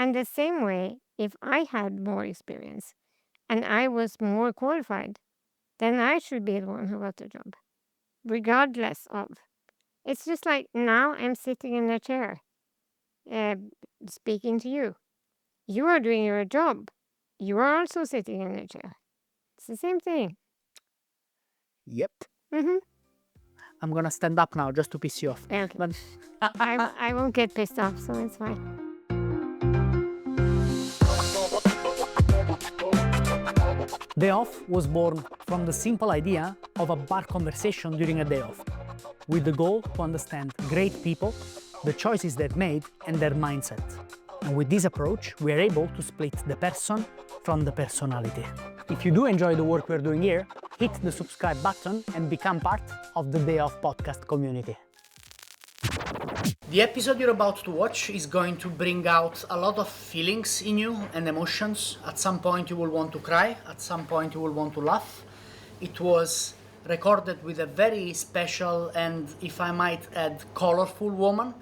And the same way, if I had more experience and I was more qualified, then I should be the one who got the job, regardless of. It's just like now I'm sitting in a chair, uh, speaking to you. You are doing your job. You are also sitting in a chair. It's the same thing. Yep. Mm-hmm. I'm gonna stand up now just to piss you off. Okay. But I won't get pissed off, so it's fine. DayOff was born from the simple idea of a bar conversation during a day off, with the goal to understand great people, the choices they've made, and their mindset. And with this approach, we are able to split the person from the personality. If you do enjoy the work we're doing here, hit the subscribe button and become part of the DayOff podcast community. The episode you're about to watch is going to bring out a lot of feelings in you and emotions. At some point you will want to cry, at some point you will want to laugh. It was recorded with a very special and, if I might add, colorful woman.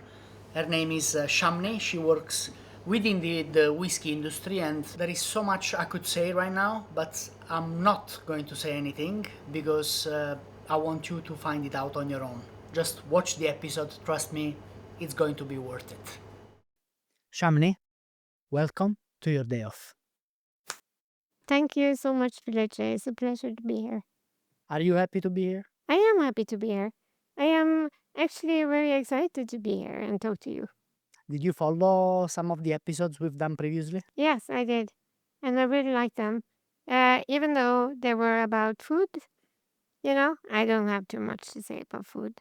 Her name is Shamini. She works within the whiskey industry, and there is so much I could say right now, but I'm not going to say anything because I want you to find it out on your own. Just watch the episode, trust me, it's going to be worth it. Shamini, welcome to your day off. Thank you so much, Felice. It's a pleasure to be here. Are you happy to be here? I am happy to be here. I am actually very excited to be here and talk to you. Did you follow some of the episodes we've done previously? Yes, I did. And I really like them. Even though they were about food, I don't have too much to say about food.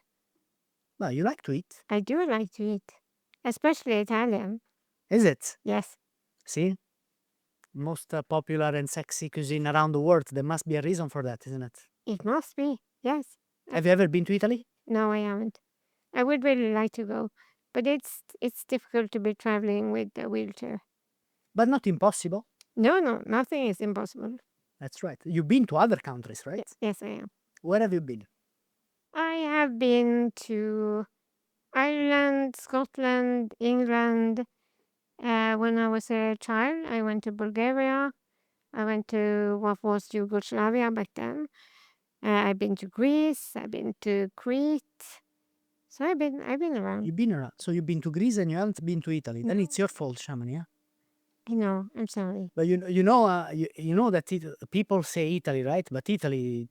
Well, you like to eat. I do like to eat, especially Italian. Is it? Yes. See? Most popular and sexy cuisine around the world. There must be a reason for that, isn't it? It must be. Yes. Have you ever been to Italy? No, I haven't. I would really like to go, but it's difficult to be traveling with a wheelchair. But not impossible. No, nothing is impossible. That's right. You've been to other countries, right? Yes, I am. Where have you been? I have been to Ireland, Scotland, England. When I was a child, I went to Bulgaria. I went to what was Yugoslavia back then. I've been to Greece. I've been to Crete. So I've been around. You've been around. So you've been to Greece and you haven't been to Italy. Then it's your fault, Shamini. Yeah? I know. I'm sorry. But you know that people say Italy, right? But Italy,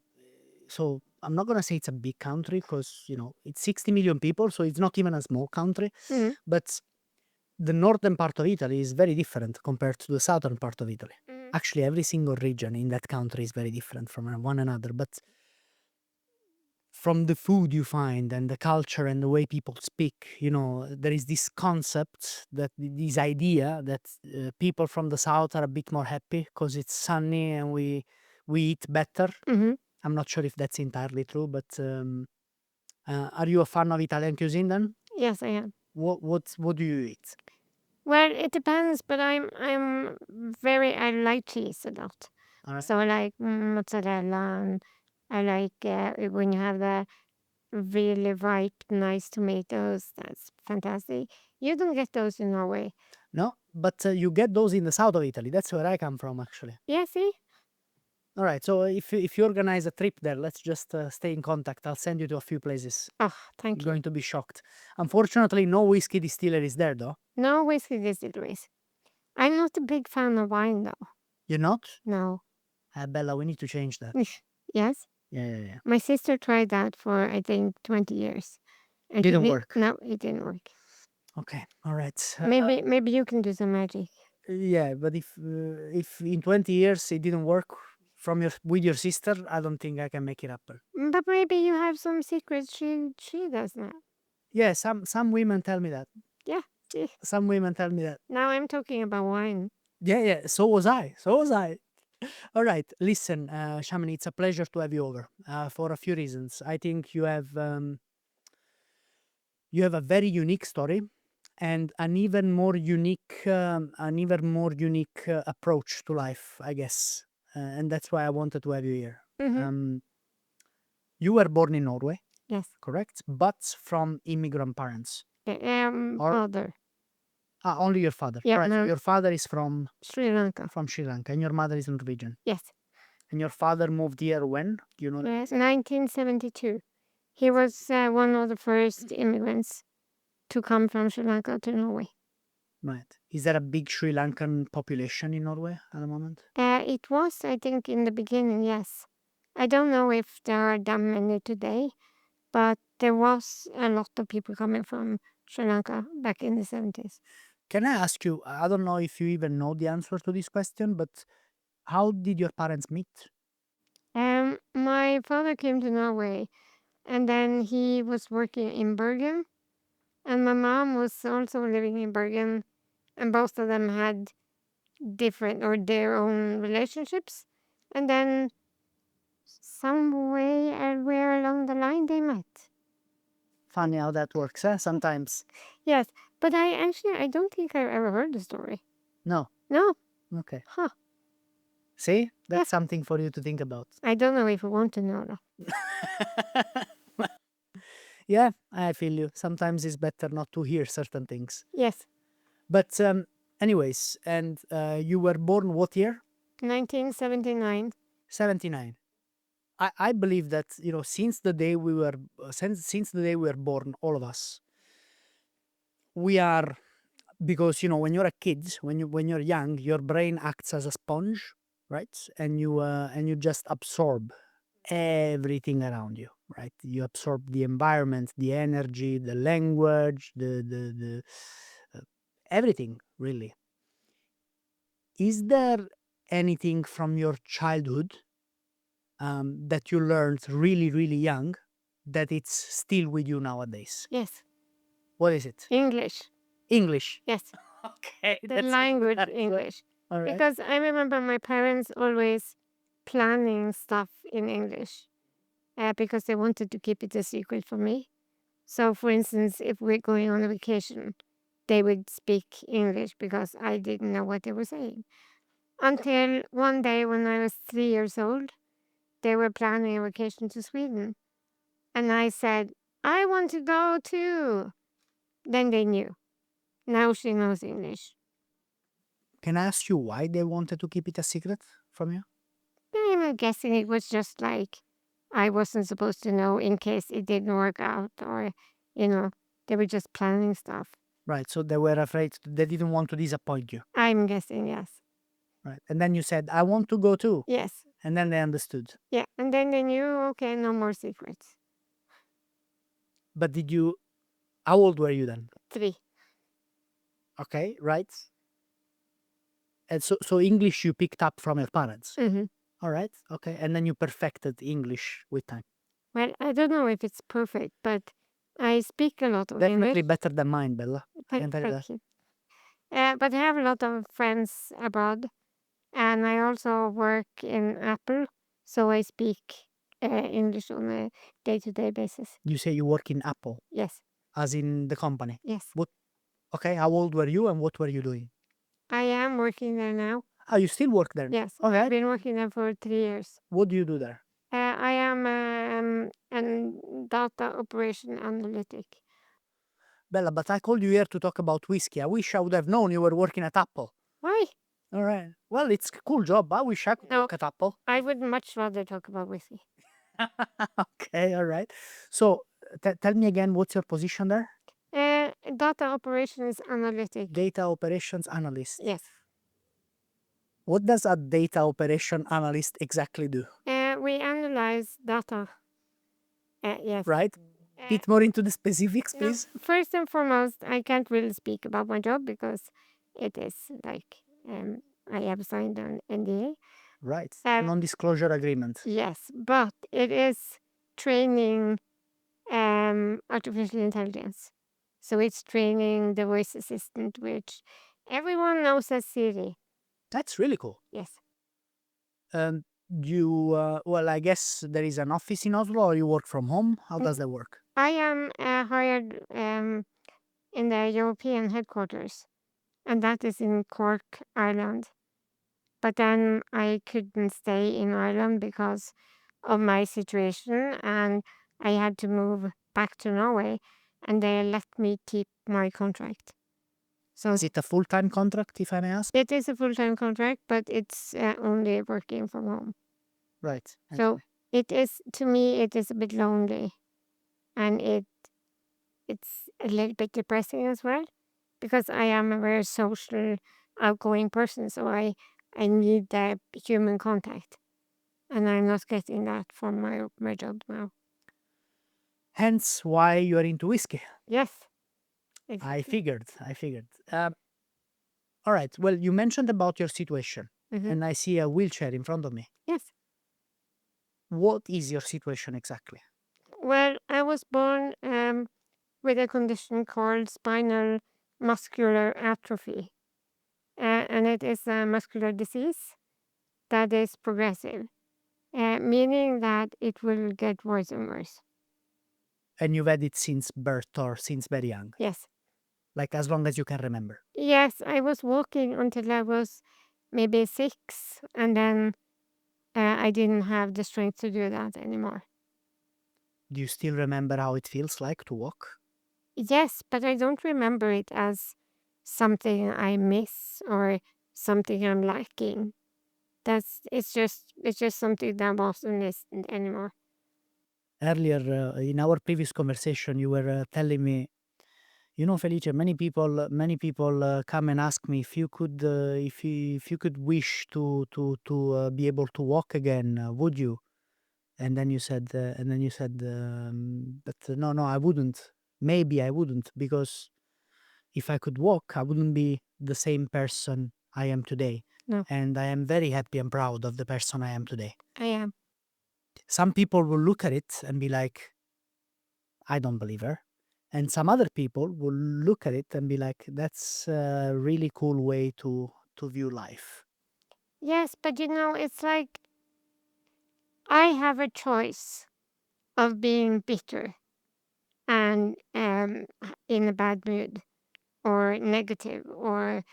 so I'm not gonna say it's a big country because it's 60 million people, so it's not even a small country. Mhm. But the northern part of Italy is very different compared to the southern part of Italy. Mhm. Actually, every single region in that country is very different from one another. But from the food you find and the culture and the way people speak, there is this concept, this idea that people from the south are a bit more happy because it's sunny and we eat better. Mhm. I'm not sure if that's entirely true, but are you a fan of Italian cuisine then? Yes, I am. What do you eat? Well, it depends, but I like cheese a lot. All right. So I like mozzarella, and I like when you have the really ripe, nice tomatoes. That's fantastic. You don't get those in Norway. No, but you get those in the south of Italy. That's where I come from, actually. Yeah, see? All right. So if you organize a trip there, let's just stay in contact. I'll send you to a few places. Oh, thank You're you. going to be shocked. Unfortunately, no whiskey distilleries there, though. No whiskey distilleries. I'm not a big fan of wine, though. You're not? No. Bella, we need to change that. Yes? Yeah. My sister tried that for, I think, 20 years. And Didn't work. No, it didn't work. Okay. All right. Maybe you can do some magic. Yeah, but if in 20 years it didn't work with your sister, I don't think I can make it happen. But maybe you have some secrets she does not. Yeah, some women tell me that. Yeah. Some women tell me that. Now I'm talking about wine. Yeah. So was I. All right. Listen, Shamini, it's a pleasure to have you over for a few reasons. I think you have a very unique story and an even more unique approach to life, I guess. And that's why I wanted to have you here. Mhm. You were born in Norway, Yes. correct? But from immigrant parents. Or- Other. Only your father. Yeah, Right. no. Your father is from Sri Lanka. Sri Lanka, and your mother is Norwegian. Yes. And your father moved here when? Do you know that? Yes, 1972. He was one of the first immigrants to come from Sri Lanka to Norway. Right. Is there a big Sri Lankan population in Norway at the moment? It was, I think, in the beginning, yes. I don't know if there are that many today, but there was a lot of people coming from Sri Lanka back in the 70s. Can I ask you, I don't know if you even know the answer to this question, but how did your parents meet? My father came to Norway, and then he was working in Bergen, and my mom was also living in Bergen, and both of them had different or their own relationships, and then somewhere along the line they met. Funny how that works, sometimes. Yes, but I don't think I've ever heard the story. No. No. Okay. Huh. See? That's something for you to think about. I don't know if we want to know that. Yeah, I feel you. Sometimes it's better not to hear certain things. Yes. But anyways, and you were born what year? 1979. 79. I believe that, since the day we were born, all of us, we are, because when you're a kid, when you're young, your brain acts as a sponge, right? And you just absorb everything around you, right? You absorb the environment, the energy, the language, the everything, really. Is there anything from your childhood that you learned really, really young that it's still with you nowadays? Yes. What is it? English. English. Yes. Okay. The language English. All right. Because I remember my parents always planning stuff in English because they wanted to keep it a secret from me. So, for instance, if we're going on a vacation, they would speak English because I didn't know what they were saying. Until one day when I was 3 years old, they were planning a vacation to Sweden. And I said, I want to go too. Then they knew. Now she knows English. Can I ask you why they wanted to keep it a secret from you? I'm guessing it was just like I wasn't supposed to know in case it didn't work out, or, they were just planning stuff. Right. So they were afraid, they didn't want to disappoint you. I'm guessing, yes. Right. And then you said, I want to go too. Yes. And then they understood. Yeah. And then they knew, okay, no more secrets. But how old were you then? 3. Okay. Right. And so English you picked up from your parents. Mm-hmm. All right. Okay. And then you perfected English with time. Well, I don't know if it's perfect, but I speak a lot of Definitely English. better than mine, Bella. I can tell you that. Thank you. But I have a lot of friends abroad, and I also work in Apple, so I speak English on a day-to-day basis. You say you work in Apple, Yes. as in the company. Yes. Okay. How old were you and what were you doing? I am working there now. Oh, you still work there? Yes. Okay. I've been working there for 3 years. What do you do there? I am an data operation analytic. Bella, but I called you here to talk about whiskey. I wish I would have known you were working at Apple. Why? All right. Well, it's a cool job. I wish I could No. work at Apple. I would much rather talk about whiskey. Okay, all right. So tell me again, what's your position there? Data operations analytic. Data operations analyst. Yes. What does a data operation analyst exactly do? We analyze data. Yes. Right? Bit more into the specifics, No, please. first and foremost, I can't really speak about my job because it is like I have signed an NDA. Right. Non-disclosure agreement. Yes, but it is training artificial intelligence. So it's training the voice assistant, which everyone knows as Siri. That's really cool. Yes. Well, I guess there is an office in Oslo, or you work from home. How does that work? I am hired in the European headquarters, and that is in Cork, Ireland. But then I couldn't stay in Ireland because of my situation, and I had to move back to Norway, and they let me keep my contract. So Is it a full-time contract, if I may ask? it is a full-time contract, but it's only working from home. Right. So it is, to me, it is a bit lonely, and it's a little bit depressing as well, because I am a very social, outgoing person. So I need that human contact, and I'm not getting that from my job now. Hence why you are into whiskey. Yes, I exactly. figured. I figured. All right. Well, you mentioned about your situation, Hmm. and I see a wheelchair in front of me. Yes. What is your situation exactly? Well, I was born with a condition called spinal muscular atrophy, and it is a muscular disease that is progressive, meaning that it will get worse and worse. And you've had it since birth or since very young, Yes. like as long as you can remember. Yes, I was walking until I was maybe 6, and then I didn't have the strength to do that anymore. Do you still remember how it feels like to walk? Yes, but I don't remember it as something I miss or something I'm lacking. It's just something that wasn't listened anymore. Earlier in our previous conversation, you were telling me, you know, Felice, many people come and ask me if you could, if you could wish to be able to walk again, would you? And then you said that no, no, I wouldn't. Maybe I wouldn't, because if I could walk, I wouldn't be the same person I am today. No, And I am very happy and proud of the person I am today. I am. Some people will look at it and be like, I don't believe her. And some other people will look at it and be like, that's a really cool way to view life. Yes, but it's like I have a choice of being bitter and in a bad mood or negative, or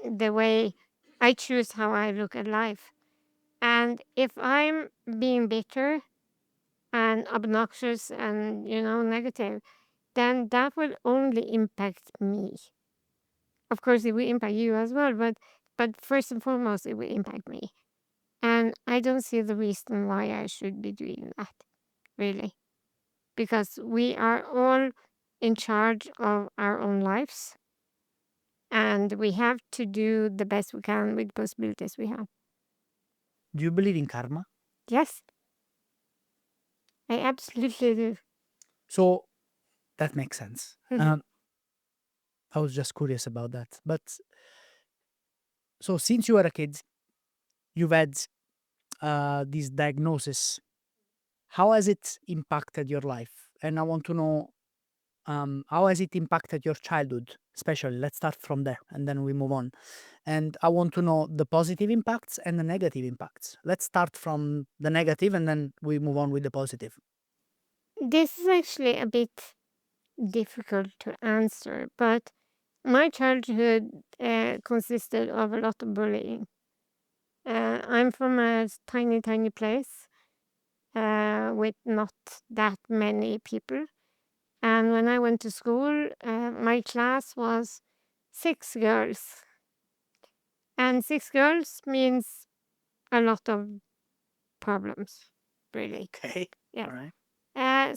the way I choose how I look at life. And if I'm being bitter and obnoxious and negative, then that will only impact me. Of course, it will impact you as well, but first and foremost, it will impact me. And I don't see the reason why I should be doing that, really, because we are all in charge of our own lives, and we have to do the best we can with possibilities we have. Do you believe in karma? Yes, I absolutely do. So that makes sense. Mhm. I was just curious about that. But so since you were a kid, you've had this diagnosis. How has it impacted your life? And I want to know, how has it impacted your childhood, especially? Let's start from there and then we move on. And I want to know the positive impacts and the negative impacts. Let's start from the negative and then we move on with the positive. This is actually a bit difficult to answer, but my childhood consisted of a lot of bullying. I'm from a tiny, tiny place with not that many people. And when I went to school, my class was 6 girls. And 6 girls means a lot of problems, really. Okay. Yeah. All right.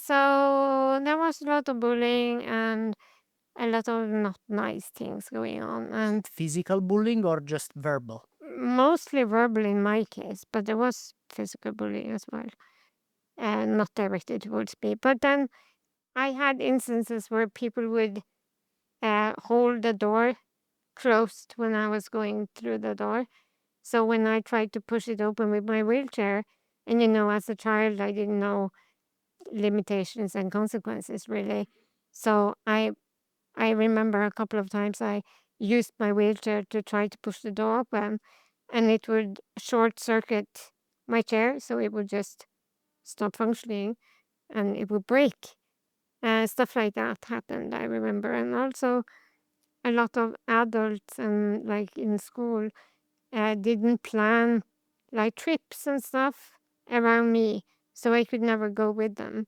So there was a lot of bullying and a lot of not nice things going on. And Physical bullying or just verbal? mostly verbal in my case, but there was physical bullying as well, and not directed towards me. But then I had instances where people would hold the door closed when I was going through the door. So when I tried to push it open with my wheelchair, and as a child, I didn't know limitations and consequences really. So I remember a couple of times I used my wheelchair to try to push the door open, and it would short circuit my chair, so it would just stop functioning and it would break. Stuff like that happened, I remember. And also, a lot of adults and like in school didn't plan like trips and stuff around me, so I could never go with them.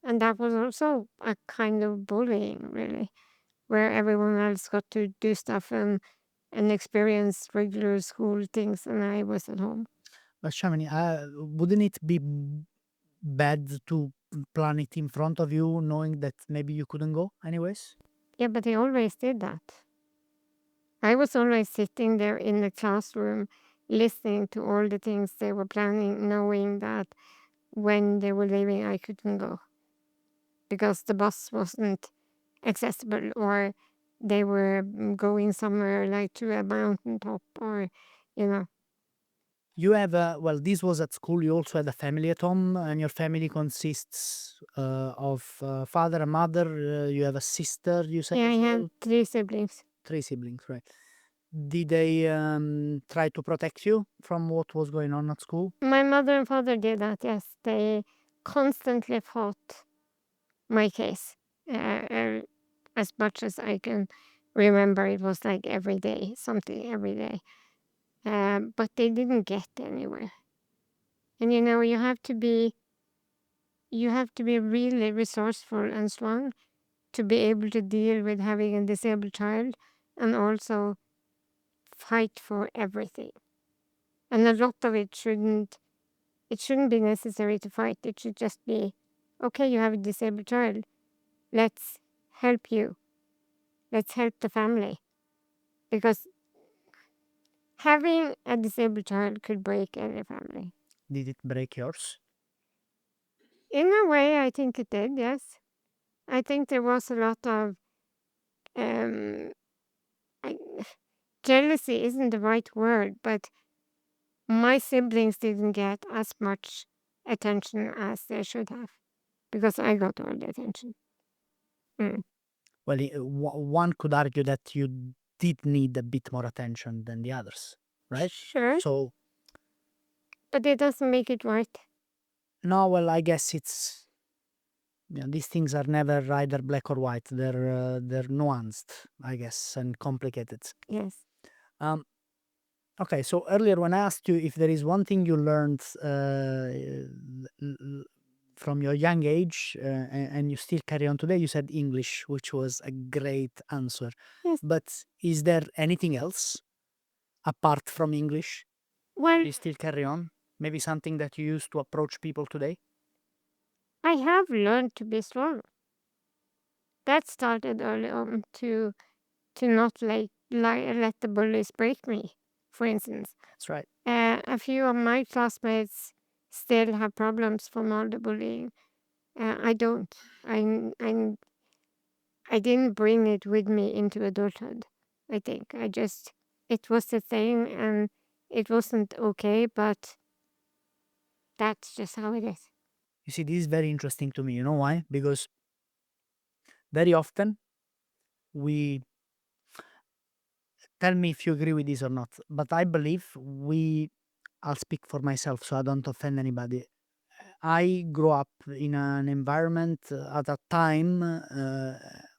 And that was also a kind of bullying, really. where everyone else got to do stuff and experience regular school things, and I was at home. But Shamini, wouldn't it be bad to plan it in front of you, knowing that maybe you couldn't go anyways? Yeah, but they always did that. I was always sitting there in the classroom listening to all the things they were planning, knowing that when they were leaving, I couldn't go because the bus wasn't accessible or they were going somewhere like to a mountaintop or, you know. You have well, this was at school. You also had a family at home, and your family consists of father and mother. You have a sister, you say Yeah, I as had well? 3 siblings. Three siblings, right? Did they try to protect you from what was going on at school? My mother and father did that, yes. They constantly fought my case. Uh, as much as I can remember, it was like every day, something every day. But they didn't get anywhere. And you have to be really resourceful and strong to be able to deal with having a disabled child and also fight for everything. And a lot of it shouldn't be necessary to fight. It should just be, okay, you have a disabled child. Let's help you. Let's help the family. Because having a disabled child could break any family. Did it break yours? In a way, I think it did, yes. I think there was a lot of um, I, jealousy isn't the right word, but my siblings didn't get as much attention as they should have because I got all the attention. Mm. Well, one could argue that you did need a bit more attention than the others, right? Sure, So, but it doesn't make it right. no, well, I guess it's, these things are never either black or white. They're nuanced, I guess, and complicated. Yes. Um, okay, so earlier when I asked you if there is one thing you learned from your young age and you still carry on today, you said English, which was a great answer. Yes. But is there anything else apart from English Well, you still carry on? Maybe something that you use to approach people today? I have learned to be strong. That started early on to not let the bullies break me, for instance. That's right. A few of my classmates still have problems from all the bullying. I don't. I didn't bring it with me into adulthood. I think it was a thing and it wasn't okay, but that's just how it is. You see, this is very interesting to me. You know why? Because very often we, tell me if you agree with this or not, but I believe I'll speak for myself so I don't offend anybody. I grew up in an environment at a time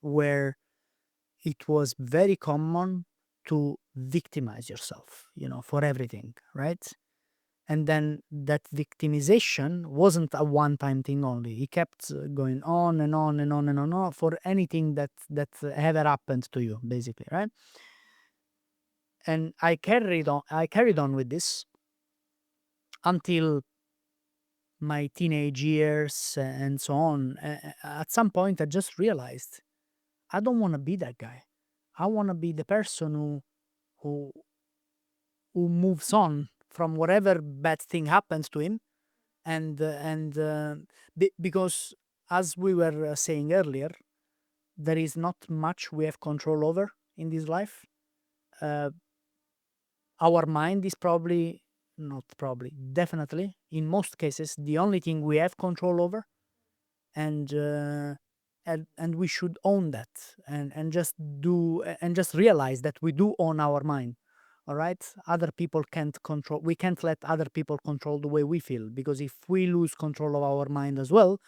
where it was very common to victimize yourself, for everything, right? And then that victimization wasn't a one-time thing only. It kept going on and on and on and on for anything that ever happened to you, basically, right? And I carried on with this until my teenage years and so on. At some point I just realized I don't want to be that guy. I want to be the person who who moves on from whatever bad thing happens to him, and because, as we were saying earlier, there is not much we have control over in this life. uh, our mind is probably, not probably, definitely, in most cases, the only thing we have control over, and and we should own that, and just realize that we do own our mind. All right, other people can't control. We can't let other people control the way we feel, because if we lose control of our mind as well,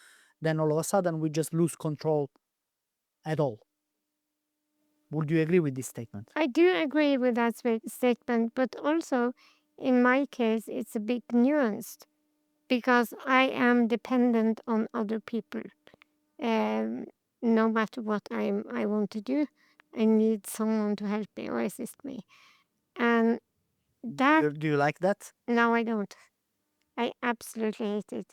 then all of a sudden we just lose control at all. Would you agree with this statement? I do agree with that statement, but also in my case, it's a bit nuanced because I am dependent on other people, um, no matter what I want to do. I need someone to help me or assist me. And that, Do you like that? no, I don't. I absolutely hate it.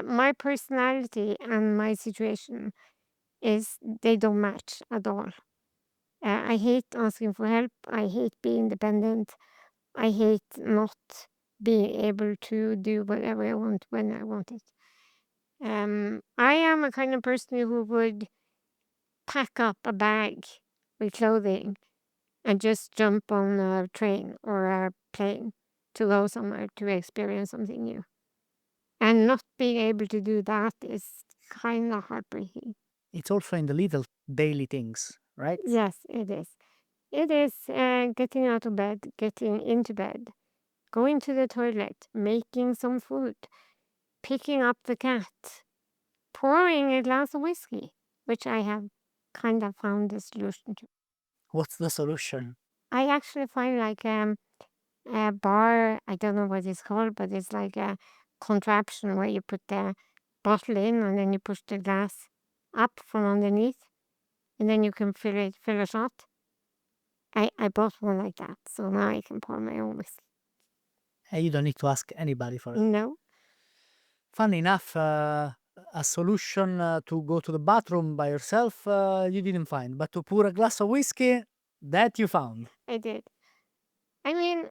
My personality and my situation is they don't match at all. I hate asking for help. I hate being dependent. I hate not being able to do whatever I want when I want it. I am a kind of person who would pack up a bag with clothing and just jump on a train or a plane to go somewhere to experience something new. And not being able to do that is kind of heartbreaking. It's also in the little daily things, right? Yes, it is. It is getting out of bed, getting into bed, going to the toilet, making some food, picking up the cat, pouring a glass of whiskey, which I have kind of found the solution to. What's the solution? I actually find like a bar, I don't know what it's called, but it's like a contraption where you put the bottle in and then you push the glass up from underneath and then you can fill a shot. I bought one like that, so now I can pour my own whiskey. You don't need to ask anybody for it. No, Funny enough, a solution to go to the bathroom by yourself, you didn't find, but to pour a glass of whiskey, that you found. I did. I mean,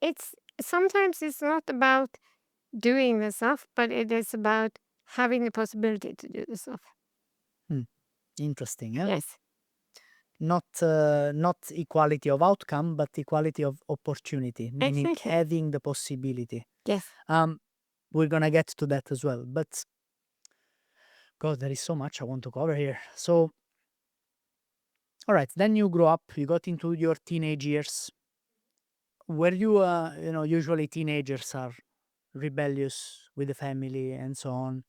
it's sometimes it's not about doing the stuff, but it is about having the possibility to do the stuff. Interesting, yeah? Yes, Not equality of outcome, but equality of opportunity, meaning exactly. having the possibility. Yes. We're gonna get to that as well, but God, there is so much I want to cover here. So, all right, then you grow up, you got into your teenage years. Were you, usually teenagers are rebellious with the family and so on.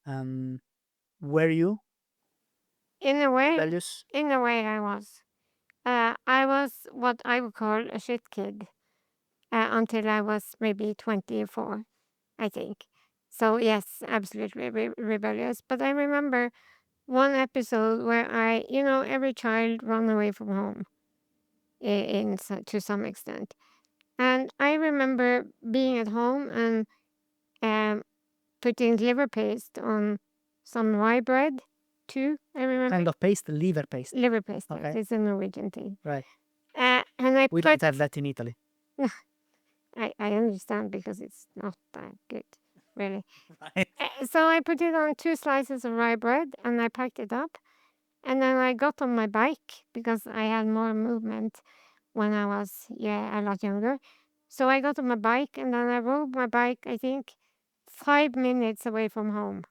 Um, were you In a way, rebellious? I was. I was what I would call a shit kid until I was maybe 24, I think. So, yes, absolutely rebellious. But I remember one episode where every child run away from home to some extent. And I remember being at home and um, putting liver paste on some rye bread too. I remember Kind of paste, liver paste. liver paste. Yes, Okay. it's a Norwegian thing. Right. And I We put don't have that in Italy. I understand because it's not that good, really. Right. So I put it on 2 slices of rye bread and I packed it up. And then I got on my bike because I had more movement when I was, a lot younger. So I got on my bike and then I rode my bike, I think, 5 minutes away from home,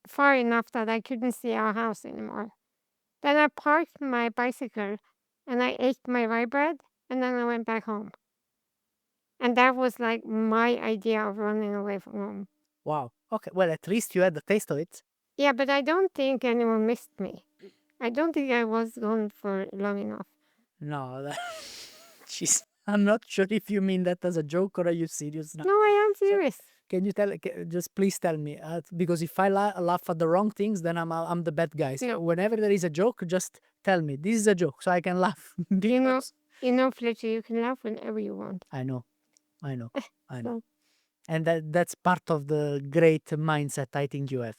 far enough that I couldn't see our house anymore. Then I parked my bicycle and I ate my rye bread and then I went back home. And that was like my idea of running away from home. Wow. Okay. Well, at least you had the taste of it. Yeah, but I don't think anyone missed me. I don't think I was gone for long enough. No, that, jeez. I'm not sure if you mean that as a joke or are you serious now. No, I am serious. Can you just please tell me? Because if I laugh at the wrong things, then I'm the bad guy. So No. whenever there is a joke, just tell me this is a joke so I can laugh. Because- Fletcher, you can laugh whenever you want. I know, I know, I know. So, And that's part of the great mindset I think you have.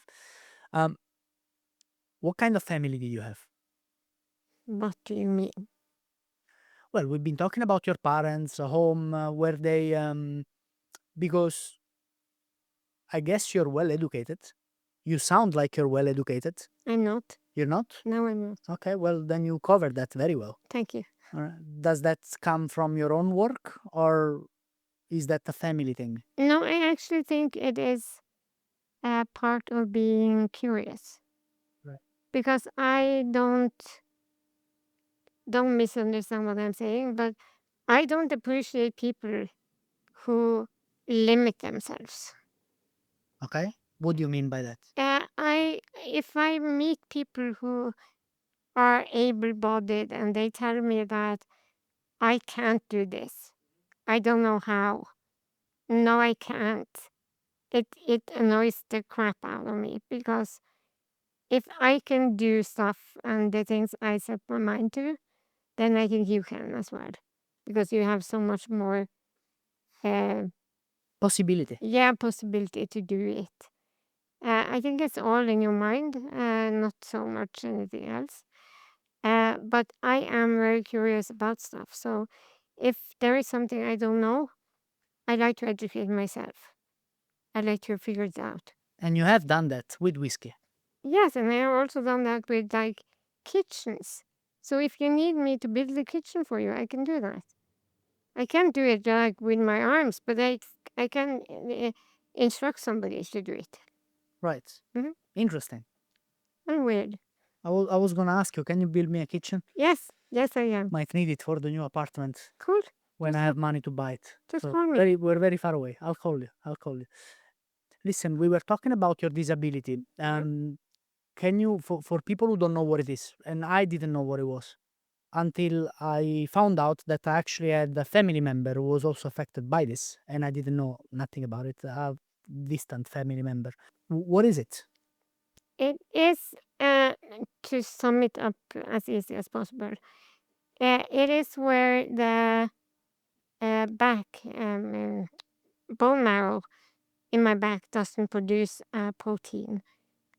What kind of family did you have? what do you mean? Well, we've been talking about your parents, home, where they, because I guess you're well educated. You sound like you're well educated. I'm not. You're not? No, I'm not. Okay, well, then you covered that very well. Thank you. Does that come from your own work or is that a family thing? No, I actually think it is a part of being curious. Right. Because I don't misunderstand what I'm saying, but I don't appreciate people who limit themselves. Okay, what do you mean by that? If I meet people who are able-bodied and they tell me that I can't do this, I don't know how. No, I can't. It annoys the crap out of me because if I can do stuff and the things I set my mind to, then I think you can as well, because you have so much more, uh, Possibility. possibility to do it. I think it's all in your mind, not so much anything else. But I am very curious about stuff. So if there is something I don't know, I like to educate myself. I like to figure it out. And you have done that with whiskey. Yes, and I have also done that with like kitchens. So if you need me to build a kitchen for you, I can do that. I can't do it like with my arms, but I can instruct somebody to do it. Right. Mhm. Interesting. I'm weird. I was gonna ask you, can you build me a kitchen? Yes, I am. Might need it for the new apartment Cool. when Just I have money to buy it. Just So call me. we're very far away. I'll call you. Listen, we were talking about your disability. Can you, for people who don't know what it is, and I didn't know what it was until I found out that I actually had a family member who was also affected by this, and I didn't know nothing about it. A distant family member. What is it? It is, to sum it up as easy as possible. It is where the back, bone marrow in my back doesn't produce a protein,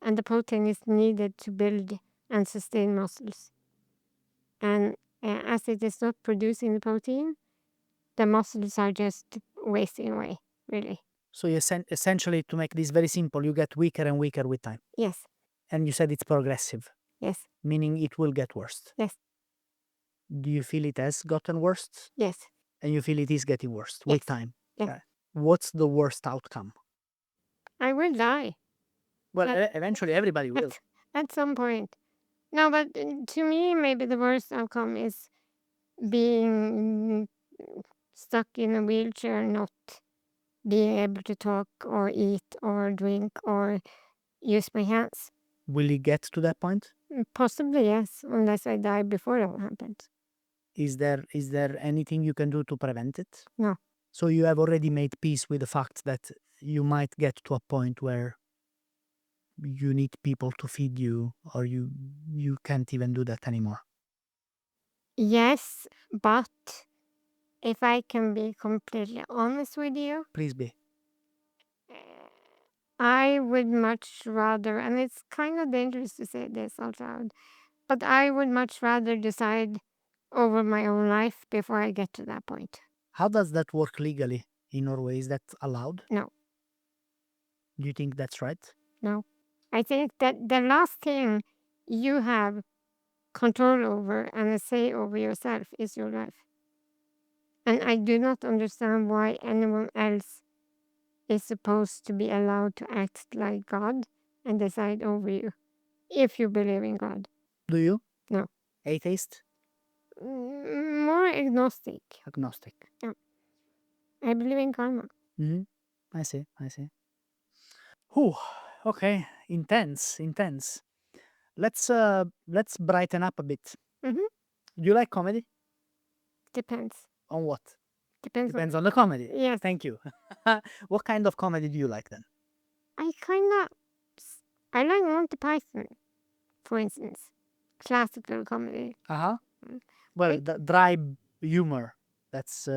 and the protein is needed to build and sustain muscles. And as it is not producing the protein, the muscles are just wasting away, really. So you essentially, to make this very simple, you get weaker and weaker with time. Yes, And you said it's progressive, yes, meaning it will get worse. yes, Do you feel it has gotten worse? yes. And you feel it is getting worse Yes. with time? Yeah. Right. What's the worst outcome? I will die Well, At- eventually everybody will. at some point. No, but to me, maybe the worst outcome is being stuck in a wheelchair, not being able to talk or eat or drink or use my hands. Will you get to that point? Possibly, yes, unless I die before that happens. Is there anything you can do to prevent it? No. So you have already made peace with the fact that you might get to a point where you need people to feed you, or you can't even do that anymore. Yes, but if I can be completely honest with you, Please be. I would much rather, and it's kind of dangerous to say this out loud, but I would much rather decide over my own life before I get to that point. How does that work legally in Norway? Is that allowed? No. Do you think that's right? No. I think that the last thing you have control over and a say over yourself is your life. And I do not understand why anyone else is supposed to be allowed to act like God and decide over you, if you believe in God. Do you? No. Atheist? More agnostic. Agnostic. I believe in karma. Mm-hmm. I see. Whew. Okay. Intense. Let's brighten up a bit. Mhm. Do you like comedy? Depends. On what? Depends. Depends on the comedy. Yes. Thank you. What kind of comedy do you like then? I like Monty Python, for instance. Classical comedy. Uh-huh. Mm. Well, I- the dry humor. That's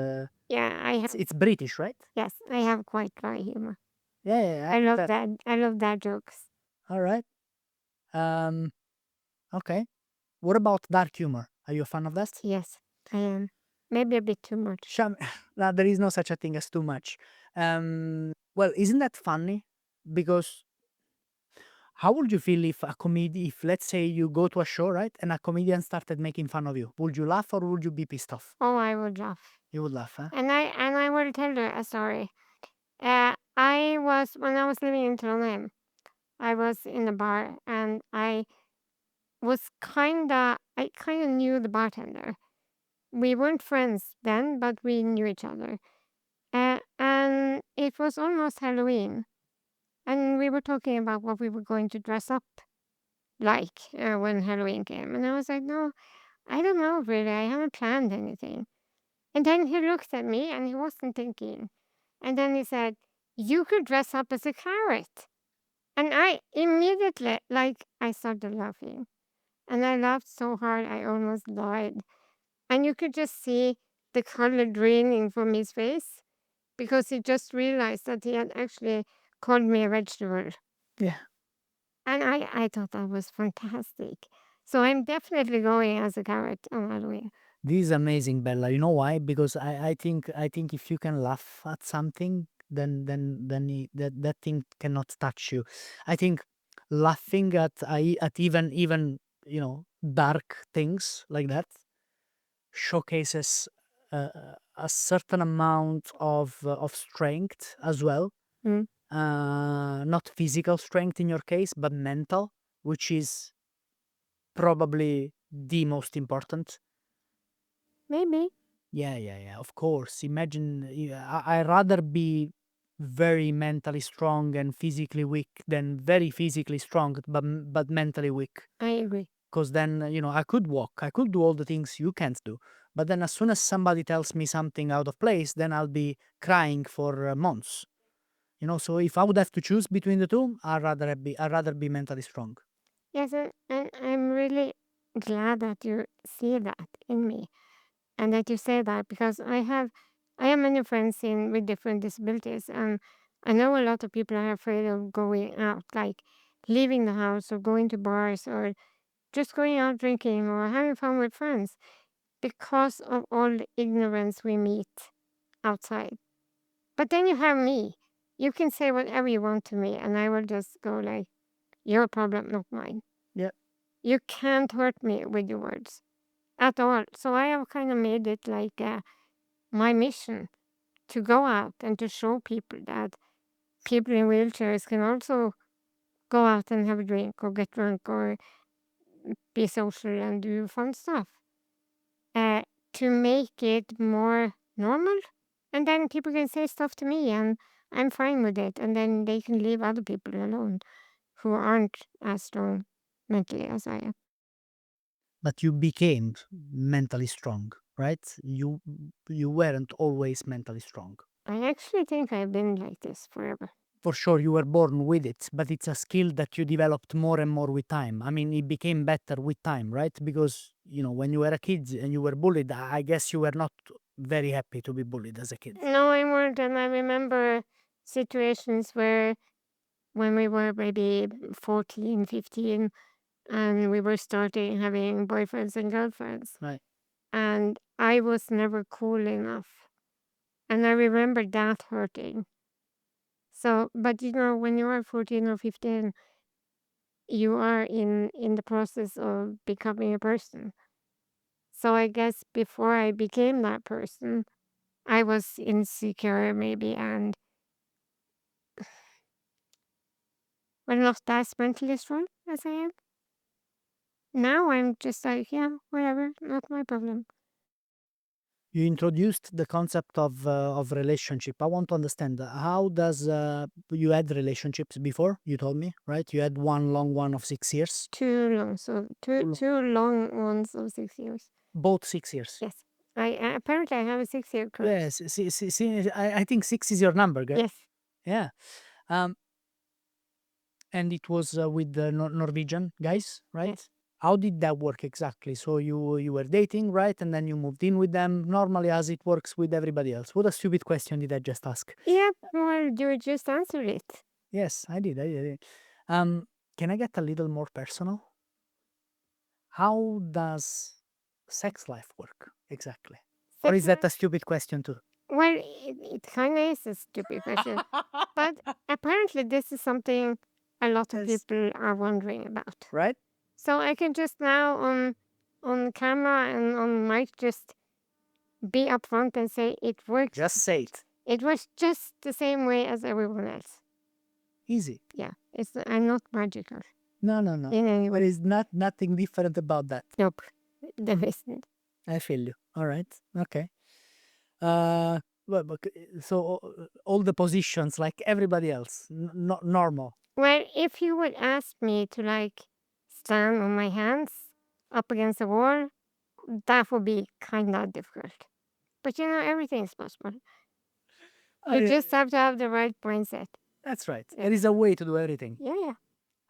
Yeah, I have. it's British, right? Yes, I have quite dry humor. Yeah. I love bet. that. I love that jokes. All right. Okay. What about dark humor? Are you a fan of that? Yes, I am. Maybe a bit too much. No, there is no such a thing as too much. Well, isn't that funny? Because how would you feel if if let's say you go to a show, right, and a comedian started making fun of you? Would you laugh or would you be pissed off? Oh, I would laugh. You would laugh, huh? And I will tell you a story. When I was living in Trondheim, I was in a bar and I kinda knew the bartender. We weren't friends then, but we knew each other. And it was almost Halloween, and we were talking about what we were going to dress up like when Halloween came. And I was like, no, I don't know really. I haven't planned anything. And then he looked at me and he wasn't thinking. And then he said, you could dress up as a carrot. And I immediately, like, I started laughing. And I laughed so hard I almost died. And you could just see the color draining from his face because he just realized that he had actually called me a vegetable. Yeah. And I thought that was fantastic. So I'm definitely going as a carrot on Halloween. This is amazing, Bella. You know why? Because I think if you can laugh at something, then that thing cannot touch you. I think laughing at even dark things like that showcases a certain amount of strength as well. Mm, Not physical strength in your case, but mental, which is probably the most important. maybe. Yeah. Of course. Imagine, I rather be very mentally strong and physically weak than very physically strong but mentally weak. I agree. Because then I could walk, I could do all the things you can't do. But then as soon as somebody tells me something out of place, then I'll be crying for months. So if I would have to choose between the two, I'd rather be mentally strong. Yes, and I'm really glad that you see that in me and that you say that because I have many friends with different disabilities, and I know a lot of people are afraid of going out, like leaving the house or going to bars or just going out drinking or having fun with friends because of all the ignorance we meet outside. But then you have me. You can say whatever you want to me, and I will just go like, your problem, not mine. Yeah. You can't hurt me with your words at all. So I have kind of made it like my mission to go out and to show people that people in wheelchairs can also go out and have a drink or get drunk or be social and do fun stuff. Uh, to make it more normal. And then people can say stuff to me and I'm fine with it. And then they can leave other people alone who aren't as strong mentally as I am. But you became mentally strong, right? You weren't always mentally strong. I actually think I've been like this forever. For sure, you were born with it, but it's a skill that you developed more and more with time. I mean, it became better with time, right? Because when you were a kid and you were bullied, I guess you were not very happy to be bullied as a kid. No, I weren't. And I remember situations where when we were maybe 14, 15, and we were starting having boyfriends and girlfriends. Right. And I was never cool enough. And I remember that hurting. So, but when you are 14 or 15, you are in the process of becoming a person. So I guess before I became that person, I was insecure maybe and well not as mentally strong as I am. Now I'm just like, yeah, whatever, not my problem. You introduced the concept of relationship. I want to understand how does you had relationships before? You told me, right? You had one long one of 6 years. Too long, so Too long. two long ones of 6 years. Both 6 years. Yes, I apparently I have a 6 year crush. Yes. See, I think 6 is your number, girl. Yes, Yeah. Um, and it was with the Norwegian guys, right? yes. How did that work exactly? So you were dating, right? And then you moved in with them normally as it works with everybody else. What a stupid question did I just ask? Yeah, well, you just answered it. Yes, I did. Can I get a little more personal? How does sex life work exactly? Or Sex is that a life- stupid question too? Well, it kind of is a stupid question, but apparently this is something a lot of Yes. people are wondering about. Right? So I can just now on camera and on mic just be upfront and say it works. Just say it. It works just the same way as everyone else. Easy. Yeah, I'm not magical No. in any There way. is nothing different about that. Nope, there isn't. I feel you. All right. Okay. So all the positions like everybody else, not normal. Well, if you would ask me to like stand on my hands up against the wall, that would be kind of difficult. But everything is possible. You I just have to have the right mindset. That's right. There is a way to do everything. Yeah.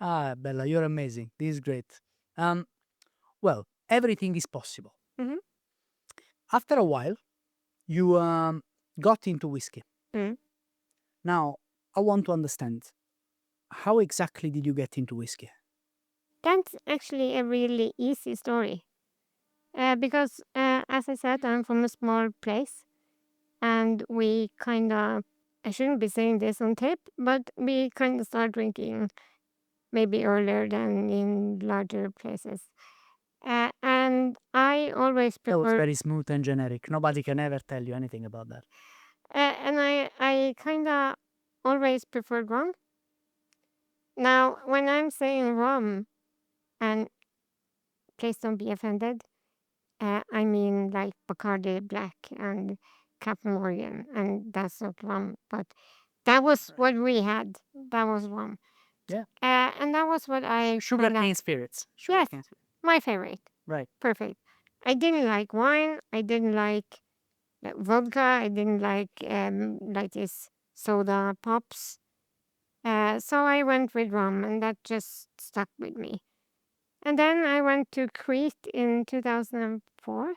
Ah, Bella, you're amazing. This is great. Well, everything is possible. Mhm. After a while, you got into whiskey. Mm. Now, I want to understand, how exactly did you get into whiskey? That's actually a really easy story. Because, as I said, I'm from a small place, and we kind of, I shouldn't be saying this on tape, but we kind of start drinking maybe earlier than in larger places. And I always That was prefer, very smooth and generic. Nobody can ever tell you anything about that. and I kind of always preferred rum. Now, when I'm saying rum, and please don't be offended, I mean like Bacardi Black and Captain Morgan, and that's not rum, but that was what we had. That was rum. Yeah. And that was what I Sugar kinda- cane spirits. Yes, Cane spirits. my favorite. Right. Perfect. I didn't like wine. I didn't like vodka. I didn't like this soda pops. So I went with rum, and that just stuck with me. And then I went to Crete in 2004,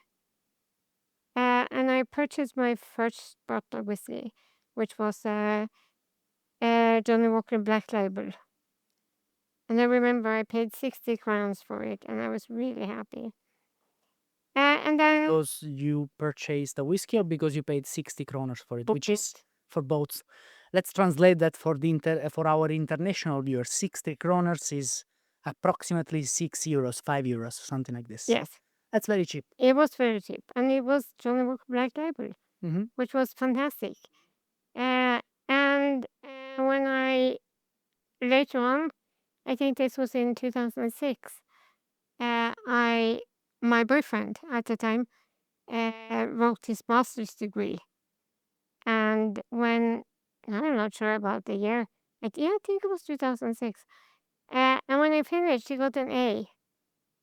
and I purchased my first bottle of whiskey, which was Johnny Walker Black Label. And I remember I paid 60 crowns for it, and I was really happy. And then Because you purchased the whiskey or because you paid 60 kroners for it, which is both. for both. Let's translate that for for our international viewers. 60 kroners is approximately 6 euros, 5 euros, something like this. Yes, That's very cheap. it was very cheap, and it was Johnny Walker Black Label, Mhm. which was fantastic. And when I later on, I think this was in 2006, my boyfriend at the time wrote his master's degree, and when I'm not sure about the year, yeah, I think it was 2006. And when I finished, he got an A.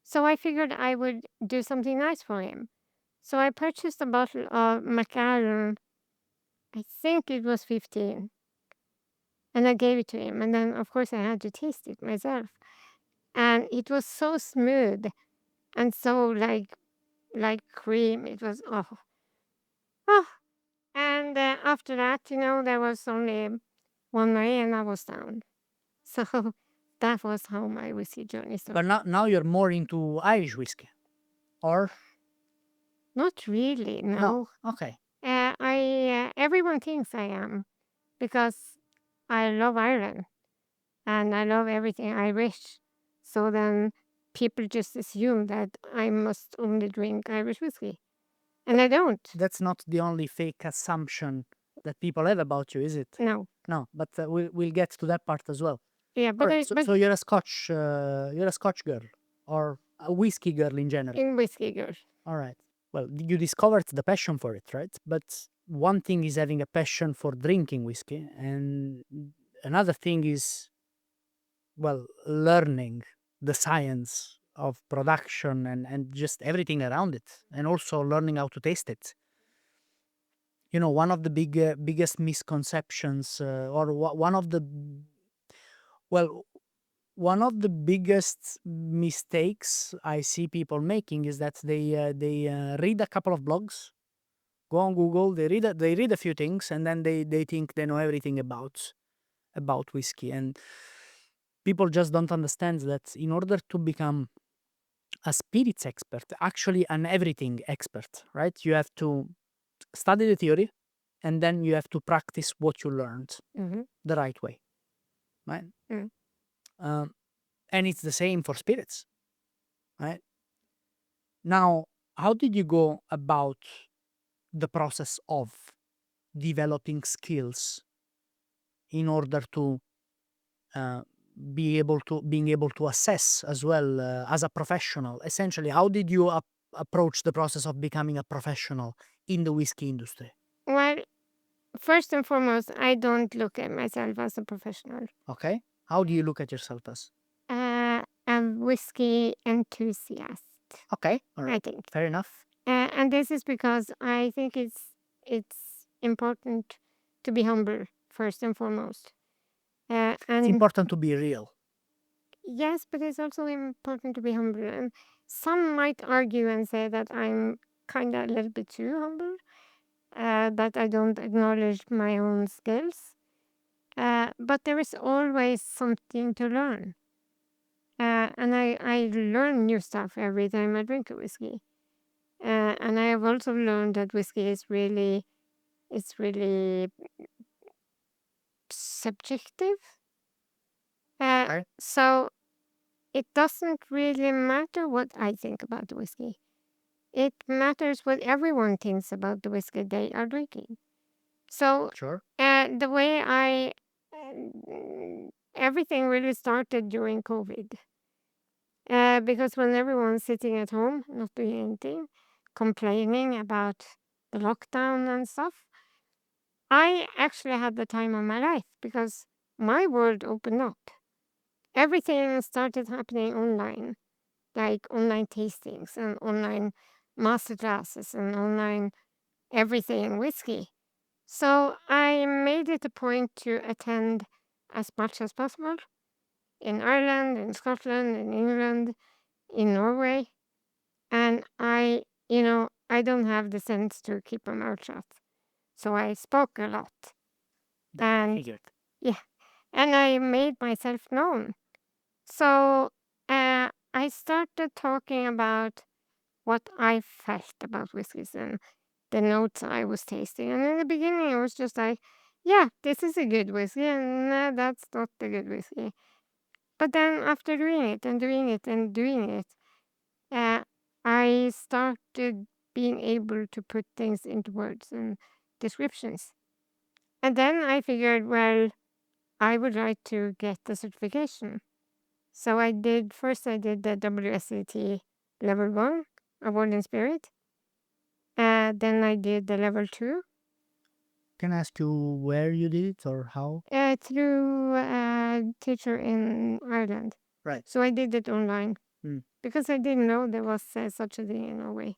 So I figured I would do something nice for him. So I purchased a bottle of 𝒟𝒏𝓎𝓙, I think it was 15, and I gave it to him. And then, of course, I had to taste it myself. And it was so smooth and so like cream. It was, oh. And after that, there was only one way, and I was down. So that was how my whiskey journey But started. now you're more into Irish whiskey. Or? Not really, no. Okay. Everyone thinks I am, because I love Ireland and I love everything Irish. So then people just assume that I must only drink Irish whiskey, and I don't. That's not the only fake assumption that people have about you, is it? No. No, but we'll get to that part as well. Yeah, but Alright, so you're a Scotch girl or a whiskey girl in general. in whiskey girl. All right. Well, you discovered the passion for it, right? But one thing is having a passion for drinking whiskey, and another thing is, well, learning the science of production and just everything around it, and also learning how to taste it. One of the biggest misconceptions, or one of the, well, one of the biggest mistakes I see people making is that they read a couple of blogs, go on Google, they read a few things, and then they think they know everything about whiskey. And people just don't understand that in order to become a spirits expert, actually an everything expert, right? You have to study the theory, and then you have to practice what you learned Mm-hmm. the right way, right? Mm. And it's the same for spirits, right? Now, how did you go about the process of developing skills in order to being able to assess as well, as a professional? Essentially, how did you approach the process of becoming a professional in the whiskey industry? Well, first and foremost, I don't look at myself as a professional. Okay, how do you look at yourself as? A whiskey enthusiast, Okay, all I right, think. fair enough. And this is because I think it's important to be humble first and foremost. It's And important to be real. yes, but it's also important to be humble. And some might argue and say that I'm kind of a little bit too humble, that I don't acknowledge my own skills. But there is always something to learn. And I learn new stuff every time I drink a whiskey. And I have also learned that whiskey is really, it's really subjective. Okay. So it doesn't really matter what I think about the whiskey. It matters what everyone thinks about the whiskey they are drinking. So Sure. the way everything really started during COVID. Because when everyone's sitting at home, not doing anything, complaining about the lockdown and stuff, I actually had the time of my life because my world opened up. Everything started happening online, like online tastings and online master classes and online everything whiskey. So I made it a point to attend as much as possible in Ireland, in Scotland, in England, in Norway. And I don't have the sense to keep my mouth shut. So I spoke a lot. And Figured. yeah, and I made myself known. So I started talking about what I felt about whiskeys and the notes I was tasting. And in the beginning, it was just like, yeah, this is a good whiskey, and that's not a good whiskey. But then after doing it and doing it and doing it, uh, I started being able to put things into words and descriptions. And then I figured, well, I would like to get the certification. So I did the WSET level 1, Award in Spirit. Then I did the level 2 Can I ask you where you did it or how? through a teacher in Ireland. Right. So I did it online Mm. because I didn't know there was such a thing in Norway.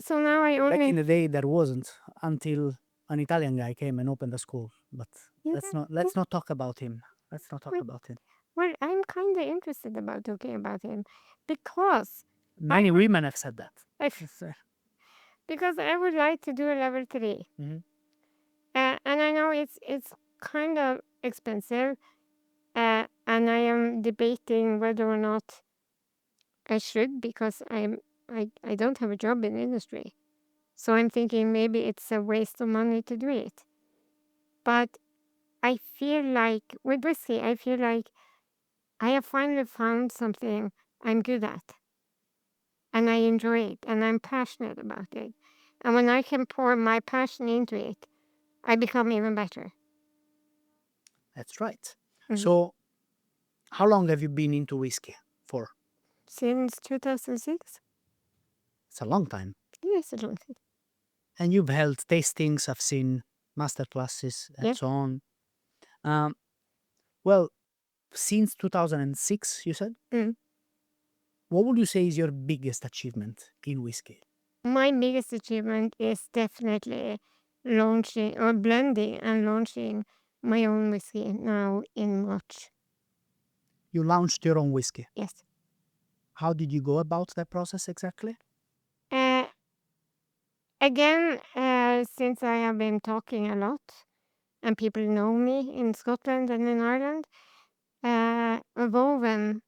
So now I Back only. in the day, there wasn't until an Italian guy came and opened a school. But Yeah, let's not talk about him. Let's not talk well, about him. well, I'm kind of interested about talking about him because Many women have said that. I, Yes, because I would like to do a level 3. Mhm. And I know it's kind of expensive, and I am debating whether or not I should because I don't have a job in the industry. So I'm thinking maybe it's a waste of money to do it. But I feel like with whiskey, I feel like I have finally found something I'm good at. And I enjoy it and I'm passionate about it. And when I can pour my passion into it, I become even better. That's right. Mhm. So, how long have you been into whiskey for? Since 2006? It's a long time. Yes, a long time. And you've held tastings, I've seen master classes and Yeah. so on. Um, well, since 2006, you said? Mm. What would you say is your biggest achievement in whiskey? My biggest achievement is definitely launching or blending and launching my own whiskey now in March. You launched your own whiskey. Yes. How did you go about that process exactly? Uh, Again, since I have been talking a lot and people know me in Scotland and in Ireland, Woven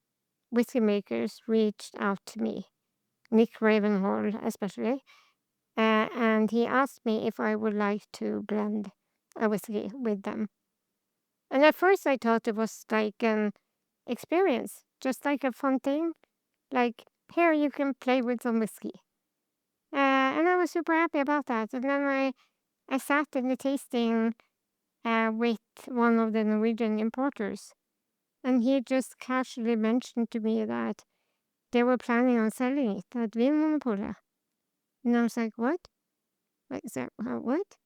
whiskey makers reached out to me, Nick Ravenhall especially, and he asked me if I would like to blend a whiskey with them. And at first I thought it was like an experience, just like a fun thing, like here you can play with some whiskey. And I was super happy about that. And then I sat in the tasting with one of the Norwegian importers, and he just casually mentioned to me that they were planning on selling it at Vinmonopolet. And I was like, what? Like, what?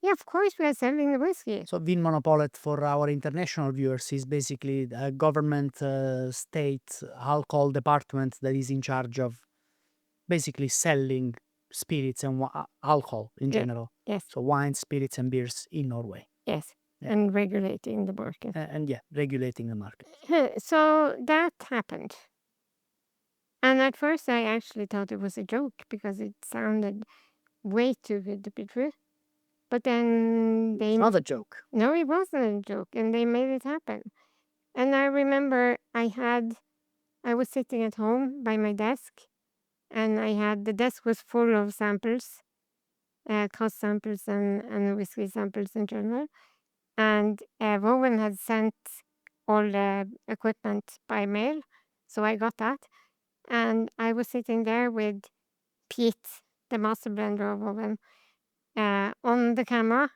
Yeah, of course we are selling the whiskey. So, Vin Monopolet, for our international viewers, is basically a government state alcohol department that is in charge of basically selling spirits and alcohol in Yeah. general. Yes, So, wine, spirits, and beers in Norway. yes. and regulating the market. And yeah, regulating the market. So that happened. And at first, I actually thought it was a joke because it sounded way too good to be true. But then It's not a joke. no, it wasn't a joke, and they made it happen. And I remember I was sitting at home by my desk, and the desk was full of samples, cost samples and whiskey samples in general. And Rowan had sent all the equipment by mail, so I got that. And I was sitting there with Pete, the master blender of Rowan, on the camera,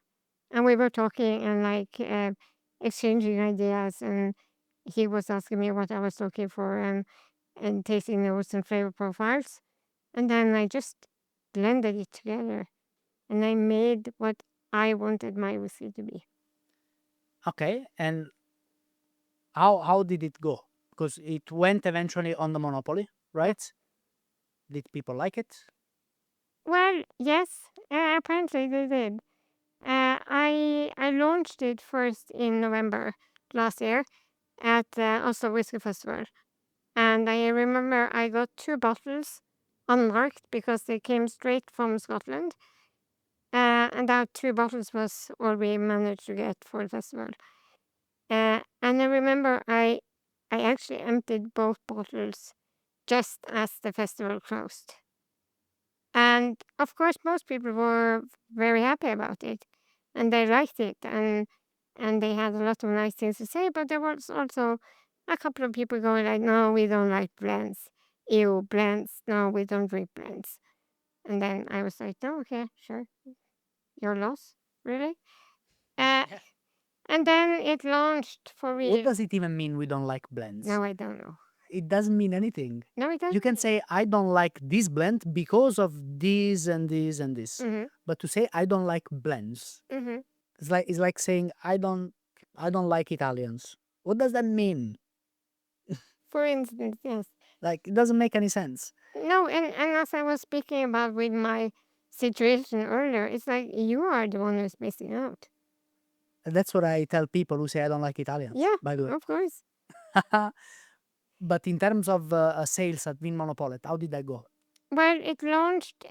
and we were talking and exchanging ideas, and he was asking me what I was looking for and tasting notes and flavor profiles. And then I just blended it together and I made what I wanted my whiskey to be. Okay, and how did it go? Because it went eventually on the monopoly, right? Did people like it? Well, yes, apparently they did. I launched it first in November last year at Oslo Whiskey Festival. And I remember I got 2 bottles unmarked because they came straight from Scotland. And that 2 bottles was all we managed to get for the festival. And I remember I actually emptied both bottles just as the festival closed. And of course, most people were very happy about it, and they liked it, and they had a lot of nice things to say. But there was also a couple of people going like, "No, we don't like blends. Ew, blends. No, we don't drink blends." And then I was like, "No, okay, sure, your loss, really." Uh, and then it launched for What real. does it even mean we don't like blends? No, I don't know. It doesn't mean anything. No, it doesn't. You can say I don't like this blend because of this and this and this. Mm-hmm. But to say I don't like blends, Mm-hmm. it's like saying I don't like Italians. What does that mean? For instance, yes. Like it doesn't make any sense. No, and as I was speaking about with my situation earlier, it's like you are the one who's missing out. And that's what I tell people who say I don't like Italians. Yeah, by the way. of course. But in terms of sales at Vin Monopolet, how did that go? Well, it launched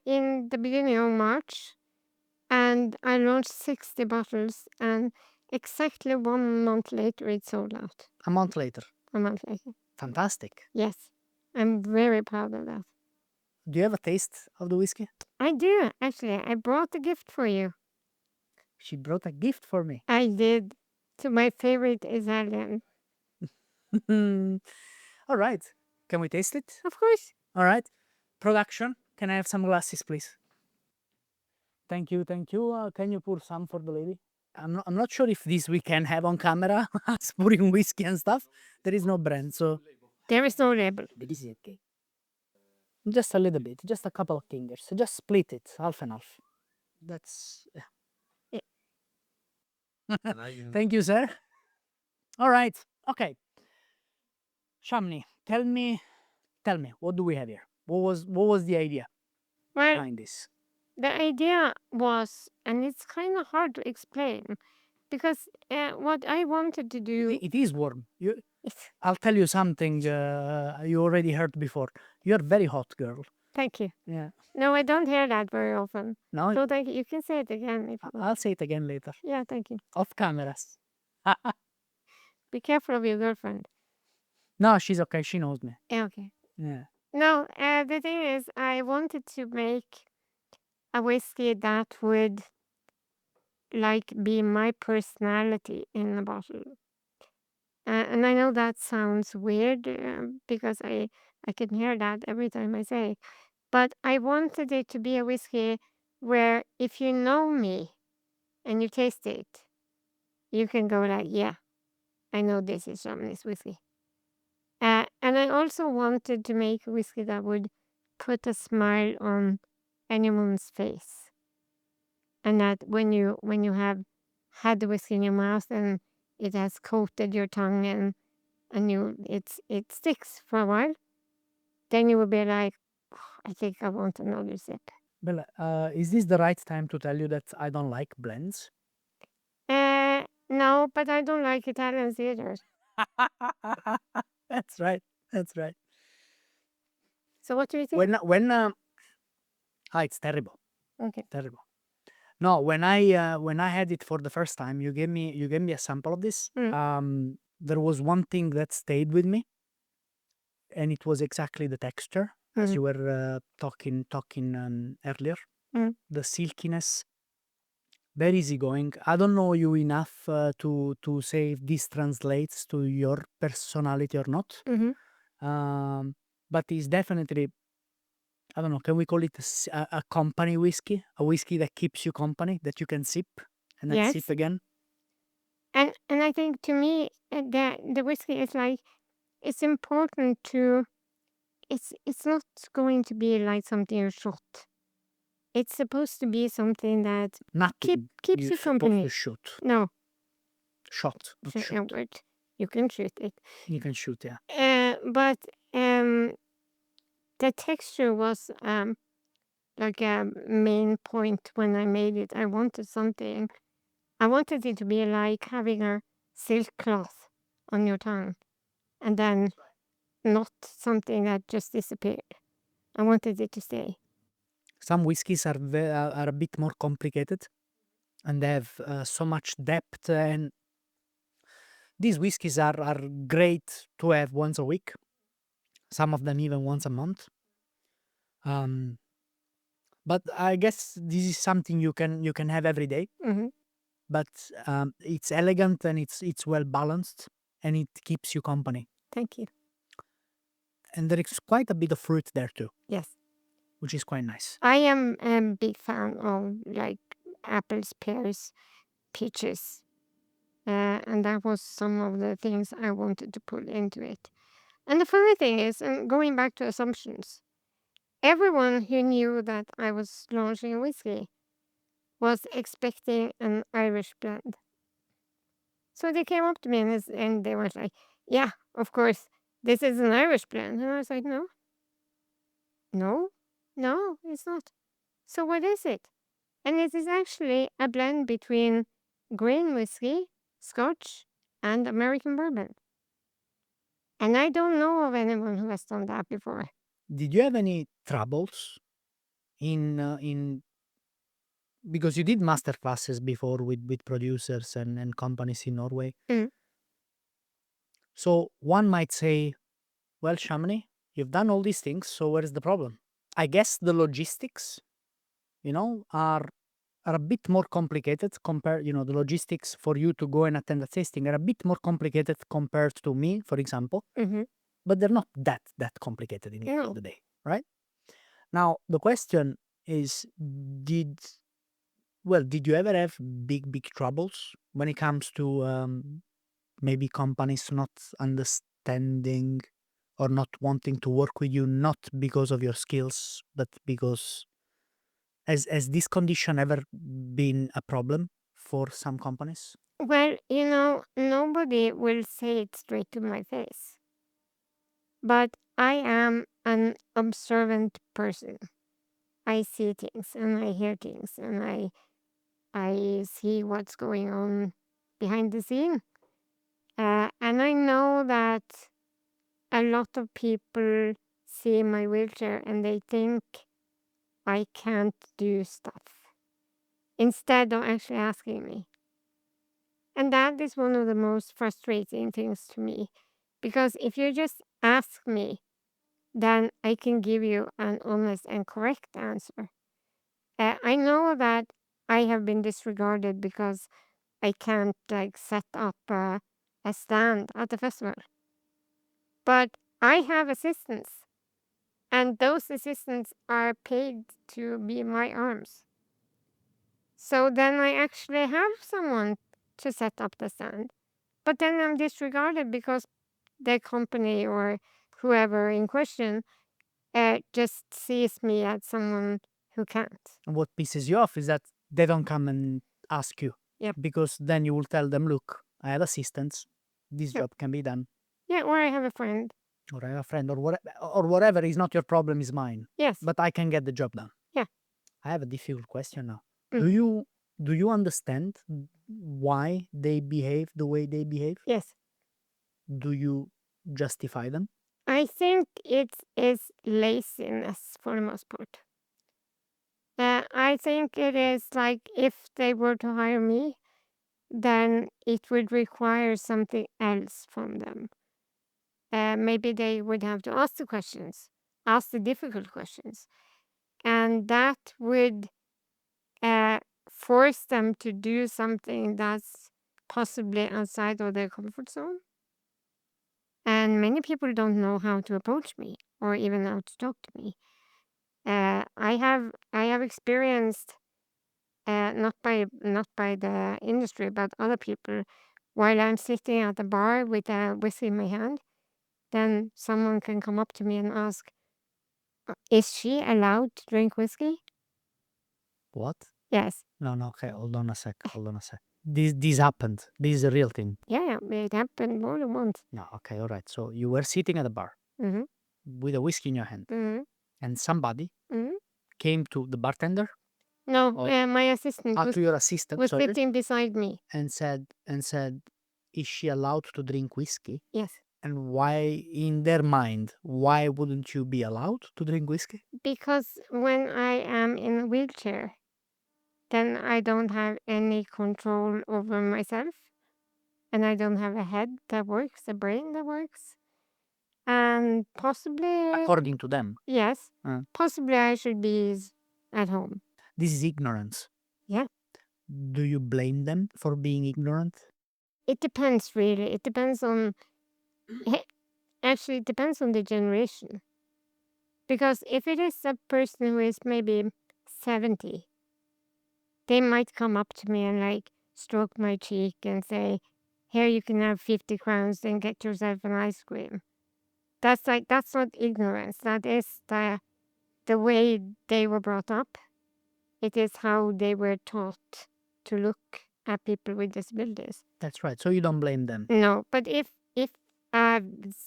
in the beginning of March, and I launched 60 bottles, and exactly 1 month later, it sold out. A month later. A month later. Fantastic. Yes, I'm very proud of that. Do you have a taste of the whiskey? I do, actually. I brought a gift for you. She brought a gift for me. I did. To my favorite Italian. All right. Can we taste it? Of course. All right. Production, can I have some glasses, please? Thank you, thank you. Can you pour some for the lady? I'm not sure if this we can have on camera, us pouring whiskey and stuff. There is no brand, so There is no label. this is okay. Just a little bit, just a couple of fingers. Just split it, half and half. That's Yeah. Thank you, sir. All right. Okay. Shamini, tell me, what do we have here? What was the idea Well, behind this? the idea was, and it's kind of hard to explain, because what I wanted to do It is warm. is, I'll tell you something you already heard before. You're very hot, girl. thank you. Yeah. No, I don't hear that very often. No, So thank you. You can say it again if you want. I'll say it again later. Yeah, thank you. Off cameras. Be careful of your girlfriend. No, she's okay. She knows me. Yeah, okay. Yeah. No, the thing is, I wanted to make a whiskey that would be my personality in a bottle. And I know that sounds weird because I can hear that every time I say it. But I wanted it to be a whiskey where if you know me and you taste it, you can go like, yeah, I know this is Shamini's whiskey. And I also wanted to make a whiskey that would put a smile on anyone's face. And that when you have had the whiskey in your mouth and it has coated your tongue and it sticks for a while, then you will be like, I think I want another sip. Bella, is this the right time to tell you that I don't like blends? No, but I don't like Italian theaters. That's right. That's right. So what do you think? It's terrible. Okay. Terrible. No, when I had it for the first time, you gave me a sample of this. There was one thing that stayed with me, and it was exactly the texture, as you were talking earlier. The silkiness, very easygoing. I don't know you enough to say if this translates to your personality or not. But it's definitely, I don't know, can we call it a company whiskey? A whiskey that keeps you company, that you can sip and then sip Yes. again? And I think to me the whiskey is like, it's important to, it's not going to be like something you shot. It's supposed to be something that Nothing keeps you're you supposed company. to shoot. No, Shot, not say a shoot. word. You can shoot it. You can shoot, yeah. But the texture was like a main point when I made it. I wanted it to be like having a silk cloth on your tongue, and then not something that just disappeared. I wanted it to stay. Some whiskies are a bit more complicated, and they have so much depth, and these whiskies are great to have once a week. Some of them even once a month. But I guess this is something you can have every day. But it's elegant and it's well balanced, and it keeps you company. Thank you. And there is quite a bit of fruit there too, Yes. which is quite nice. I am a big fan of like apples, pears, peaches. And that was some of the things I wanted to put into it. And the funny thing is, and going back to assumptions, everyone who knew that I was launching a whiskey was expecting an Irish blend. So they came up to me and they were like, yeah, of course, this is an Irish blend. And I was like, no, it's not. So what is it? And it is actually a blend between grain whiskey, Scotch, and American bourbon. And I don't know of anyone who has done that before. Did you have any troubles in because you did master classes before with producers and companies in Norway? So one might say, well, Shamini, you've done all these things, so where is the problem? I guess the logistics, are a bit more complicated compared, the logistics for you to go and attend a tasting are a bit more complicated compared to me, for example. But they're not that complicated in the end of the day, right? Now, the question is, did you ever have big troubles when it comes to maybe companies not understanding or not wanting to work with you, not because of your skills, but because has this condition ever been a problem for some companies? Well, nobody will say it straight to my face. But I am an observant person. I see things and I hear things and I see what's going on behind the scene. And I know that a lot of people see my wheelchair and they think I can't do stuff instead of actually asking me. And that is one of the most frustrating things to me, because if you just ask me, then I can give you an honest and correct answer. I know that I have been disregarded because I can't like set up a stand at the festival. But I have assistants, and those assistants are paid to be my arms. So then I actually have someone to set up the stand. But then I'm disregarded because the company or whoever in question just sees me as someone who can't. And what pisses you off is that they don't come and ask you. Yep. Because then you will tell them, look, I have assistants. This Yep. job can be done. Yeah, or I have a friend. Or I have a friend, or whatever is not your problem is mine. Yes. But I can get the job done. Yeah. I have a difficult question now. Mm. Do you understand why they behave the way they behave? Yes. Do you justify them? I think it is laziness for the most part. I think it is like if they were to hire me, then it would require something else from them. Maybe they would have to ask the questions, ask the difficult questions, and that would uh, force them to do something that's possibly outside of their comfort zone. And many people don't know how to approach me or even how to talk to me. I have experienced not by the industry, but other people. While I'm sitting at the bar with a whiskey in my hand, then someone can come up to me and ask, "Is she allowed to drink whiskey?" What? Yes. No, okay, hold on a sec. This happened. This is a real thing. Yeah, it happened more than once. No, okay, all right. So you were sitting at a bar Mm-hmm. with a whiskey in your hand, Mm-hmm. and somebody Mm-hmm. came to the bartender No, or my assistant to your assistant, was sorry, sitting beside me. and said, "Is she allowed to drink whiskey?" Yes, And why, in their mind, why wouldn't you be allowed to drink whiskey? because when I am in a wheelchair, then I don't have any control over myself, and I don't have a head that works, a brain that works, and possibly, According to them, yes, Uh. possibly I should be at home. this is ignorance. Yeah. Do you blame them for being ignorant? It depends, really. It depends on, actually, it depends on the generation. Because if it is a person who is maybe 70, they might come up to me and like stroke my cheek and say, "Here, you can have 50 crowns and get yourself an ice cream." That's not ignorance. That is the way they were brought up. It is how they were taught to look at people with disabilities. That's right. So you don't blame them. No, but if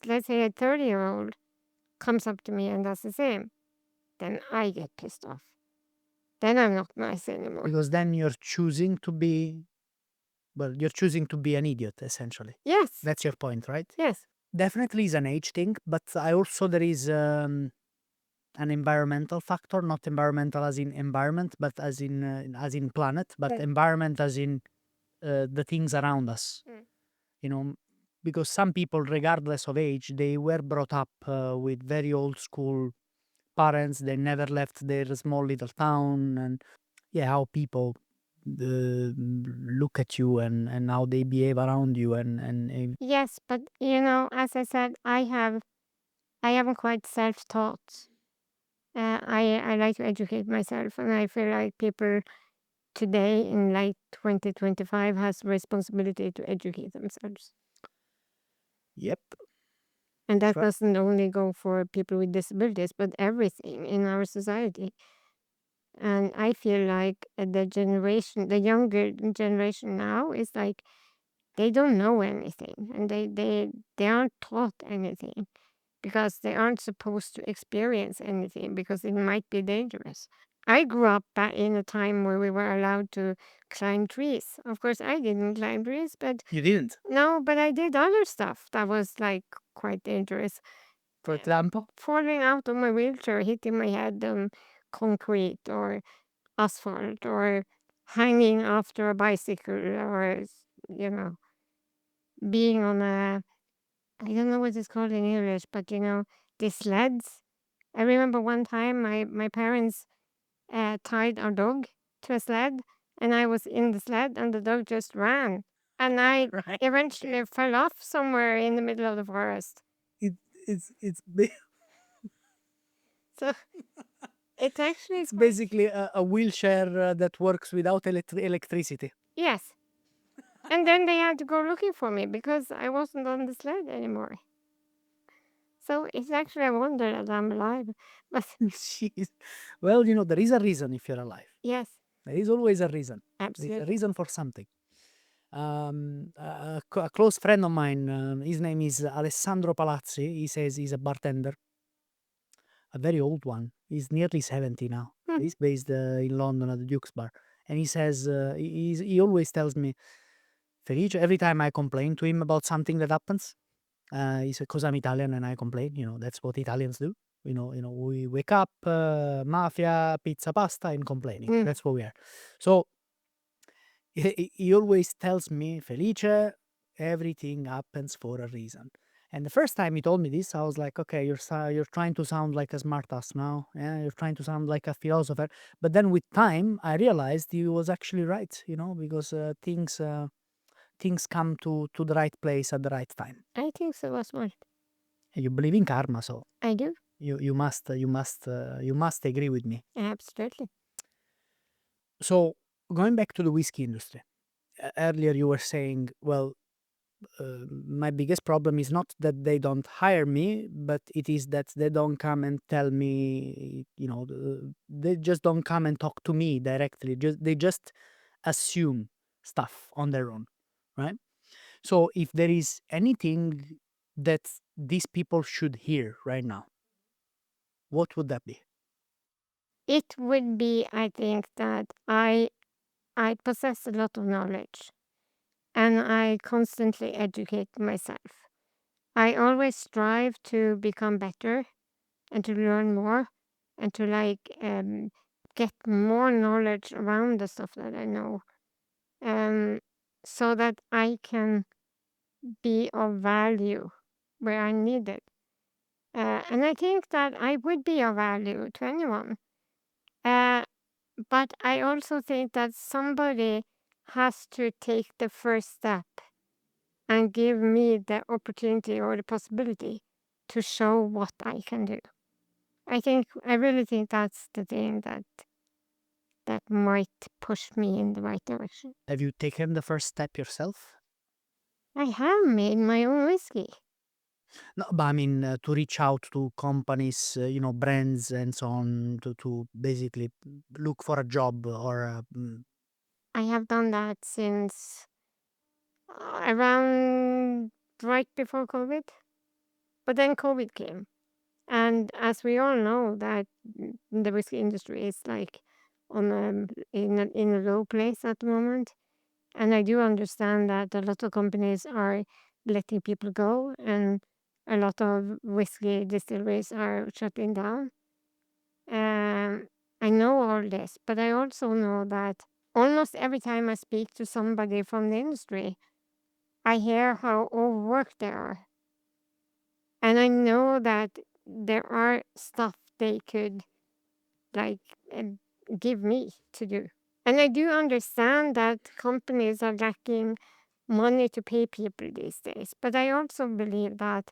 let's say a 30-year-old comes up to me and does the same, then I get pissed off. Then I'm not nice anymore. Because then you're choosing to be, well, you're choosing to be an idiot, essentially. Yes. That's your point, right? Yes. Definitely is an age thing, but I also, there is an environmental factor, not environmental as in environment, but as in planet, but Right. environment as in the things around us. Mm. You know, because some people, regardless of age, they were brought up with very old school parents. They never left their small little town, and yeah, how people look at you and how they behave around you, and Yes, but as I said, I am quite self-taught. I like to educate myself, and I feel like people today in like 2025 has responsibility to educate themselves. yep. And that Right. doesn't only go for people with disabilities, but everything in our society. And I feel like the younger generation now is like they don't know anything, and they aren't taught anything because they aren't supposed to experience anything because it might be dangerous. I grew up back in a time where we were allowed to climb trees. Of course, I didn't climb trees, but You didn't, no, but I did other stuff that was like quite dangerous. for example. Falling out of my wheelchair, hitting my head on concrete or asphalt, or hanging after a bicycle, or being on I don't know what it's called in English, but the sleds. I remember one time my parents tied our dog to a sled, and I was in the sled, and the dog just ran, and I Right. eventually fell off somewhere in the middle of the forest. It's big. So it's actually It's basically a wheelchair that works without electricity. yes. And then they had to go looking for me because I wasn't on the sled anymore. So it's actually a wonder that I'm alive. But Jeez. Well, there is a reason if you're alive. yes, There is always a reason. There's a absolutely. reason for something. A close friend of mine, his name is Alessandro Palazzi. He says he's a bartender, a very old one. He's nearly 70 now. Hmm. He's based in London at the Duke's Bar. And he says, he always tells me, Felice, every time I complain to him about something that happens, he said, because I'm Italian and I complain, that's what Italians do. We wake up, mafia, pizza, pasta, and complaining. Mm. That's what we are. So he always tells me, Felice, everything happens for a reason. And the first time he told me this, I was like, okay, you're trying to sound like a smartass now. Yeah, you're trying to sound like a philosopher. But then with time, I realized he was actually right, because things come to the right place at the right time. I think so as well. You believe in karma, so I do. you must agree with me. Absolutely. So going back to the whiskey industry, earlier you were saying, well, my biggest problem is not that they don't hire me, but it is that they don't come and tell me, they just don't come and talk to me directly. They just assume stuff on their own, right? So if there is anything that these people should hear right now, what would that be? It would be, I think, that I possess a lot of knowledge and I constantly educate myself. I always strive to become better and to learn more and to get more knowledge around the stuff that I know, um, so that I can be of value where I need it. And I think that I would be of value to anyone. Uh, but I also think that somebody has to take the first step and give me the opportunity or the possibility to show what I can do. I really think that's the thing that might push me in the right direction. Have you taken the first step yourself? I have made my own whiskey. No, but I mean, to reach out to companies, brands and so on, to basically look for a job or I have done that since around right before COVID. But then COVID came. And as we all know that the whiskey industry is on in a low place at the moment. And I do understand that a lot of companies are letting people go and a lot of whiskey distilleries are shutting down. Um, I know all this, but I also know that almost every time I speak to somebody from the industry, I hear how overworked they are. And I know that there are stuff they could like uh, give me to do. And I do understand that companies are lacking money to pay people these days. But I also believe that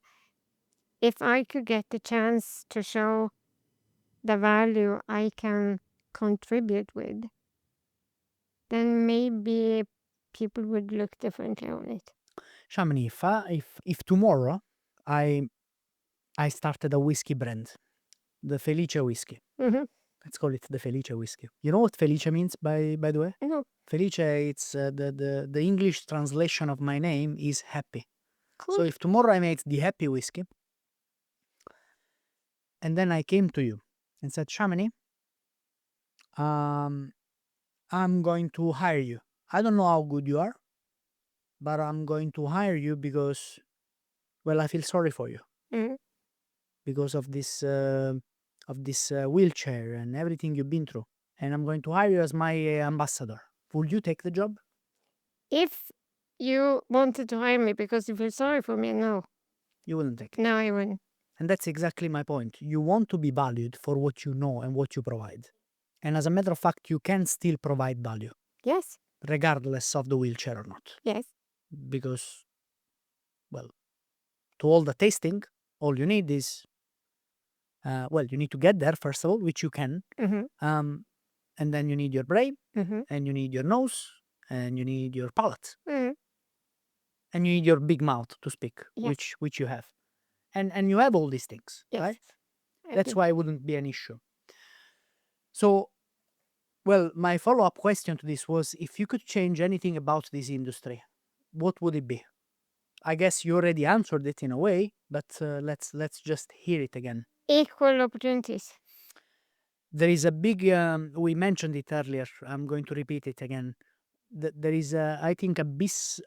if I could get the chance to show the value I can contribute with, then maybe people would look differently on it. Shamini, if tomorrow I started a whiskey brand, the Felice whiskey. Mm-hmm. Let's call it the Felice whiskey. You know what Felice means, by the way? No, Felice, it's the English translation of my name is happy. cool. So if tomorrow I made the happy whiskey, and then I came to you and said, Shamini, um, I'm going to hire you. I don't know how good you are, but I'm going to hire you because, well, I feel sorry for you Mhm. because of this wheelchair and everything you've been through, and I'm going to hire you as my ambassador. Would you take the job? If you wanted to hire me because you feel sorry for me, no. You wouldn't take it. No, I wouldn't. And that's exactly my point. You want to be valued for what you know and what you provide. And as a matter of fact, you can still provide value, Yes, regardless of the wheelchair or not. yes. Because, well, to all the tasting, all you need is, you need to get there, first of all, which you can. Mm-hmm. And then you need your brain, Mm-hmm. and you need your nose, and you need your palate, Mm-hmm. and you need your big mouth to speak, Yes. which you have. And you have all these things, Yes. right? I That's do. why it wouldn't be an issue. So, well, my follow-up question to this was, if you could change anything about this industry, what would it be? I guess you already answered it in a way, but let's just hear it again. Equal opportunities. there is a big, we mentioned it earlier, I'm going to repeat it again. There is, I think, a big, it's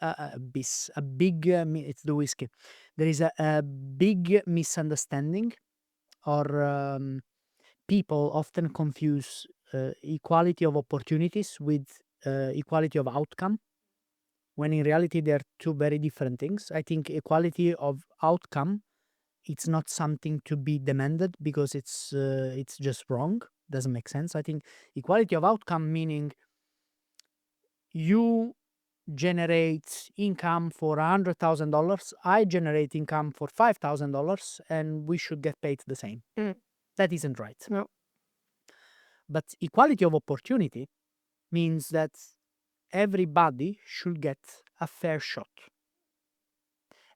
the whiskey. There is a big misunderstanding, or people often confuse equality of opportunities with equality of outcome, when in reality they're two very different things. I think equality of outcome, it's not something to be demanded, because it's just wrong, doesn't make sense. I think equality of outcome meaning you generate income for $100,000, I generate income for $5,000, and we should get paid the same. Mm. That isn't right. No. But equality of opportunity means that everybody should get a fair shot.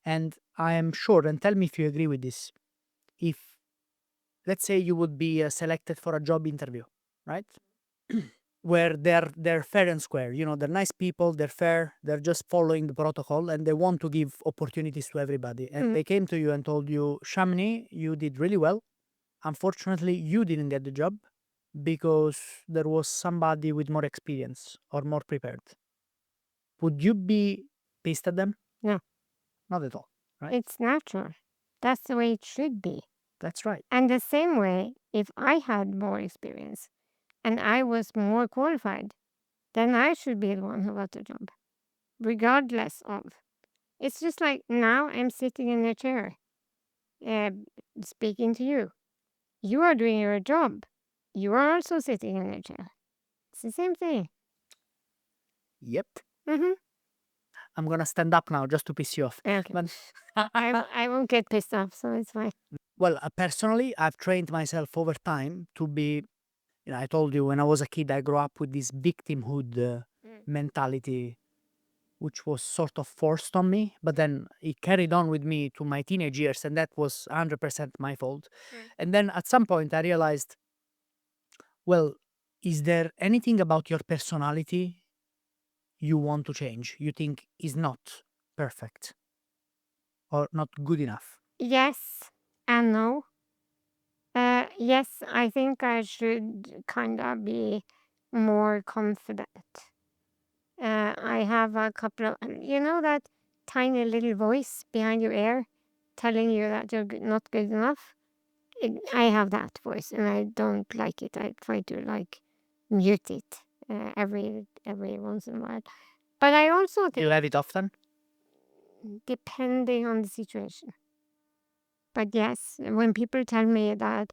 And I am sure, and tell me if you agree with this, if, let's say, you would be selected for a job interview, right? Where they're fair and square, they're nice people, they're fair, they're just following the protocol, and they want to give opportunities to everybody. And they came to you and told you, Shamini, you did really well. Unfortunately, you didn't get the job because there was somebody with more experience or more prepared. Would you be pissed at them? No. Not at all, right? It's natural. That's the way it should be. That's right. And the same way, if I had more experience and I was more qualified, then I should be the one who got the job, regardless of. It's just like now I'm sitting in a chair, uh, speaking to you. You are doing your job. You are also sitting in a chair. It's the same thing. Yep. Mm-hmm. I'm gonna stand up now just to piss you off. Okay. But I won't get pissed off, so it's fine. well, personally, I've trained myself over time to be, I told you when I was a kid, I grew up with this victimhood mentality, which was sort of forced on me, but then it carried on with me to my teenage years, and that was 100% my fault. And then at some point I realized, well, is there anything about your personality you want to change, you think is not perfect or not good enough? Yes and no. Yes, I think I should kind of be more confident. I have a couple of, that tiny little voice behind your ear telling you that you're not good enough. I have that voice, and I don't like it. I try to mute it every once in a while. But I also Do you have it often? depending on the situation. But yes, when people tell me that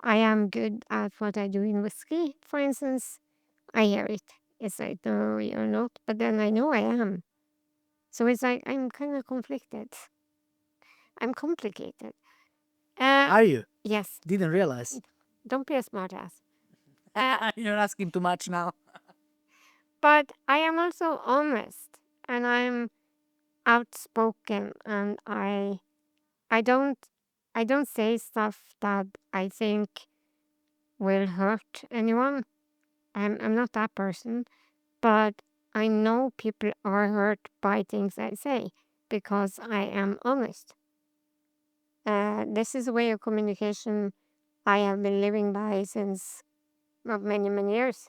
I am good at what I do in whiskey, for instance, I hear it. It's like, no, you're not. But then I know I am. So it's like I'm kind of conflicted. I'm complicated. Are you? Yes. Didn't realize. Don't be a smartass. You're asking too much now. But I am also honest, and I'm outspoken, and I don't say stuff that I think will hurt anyone. I'm not that person, but I know people are hurt by things I say because I am honest. This is a way of communication I have been living by since many, many years.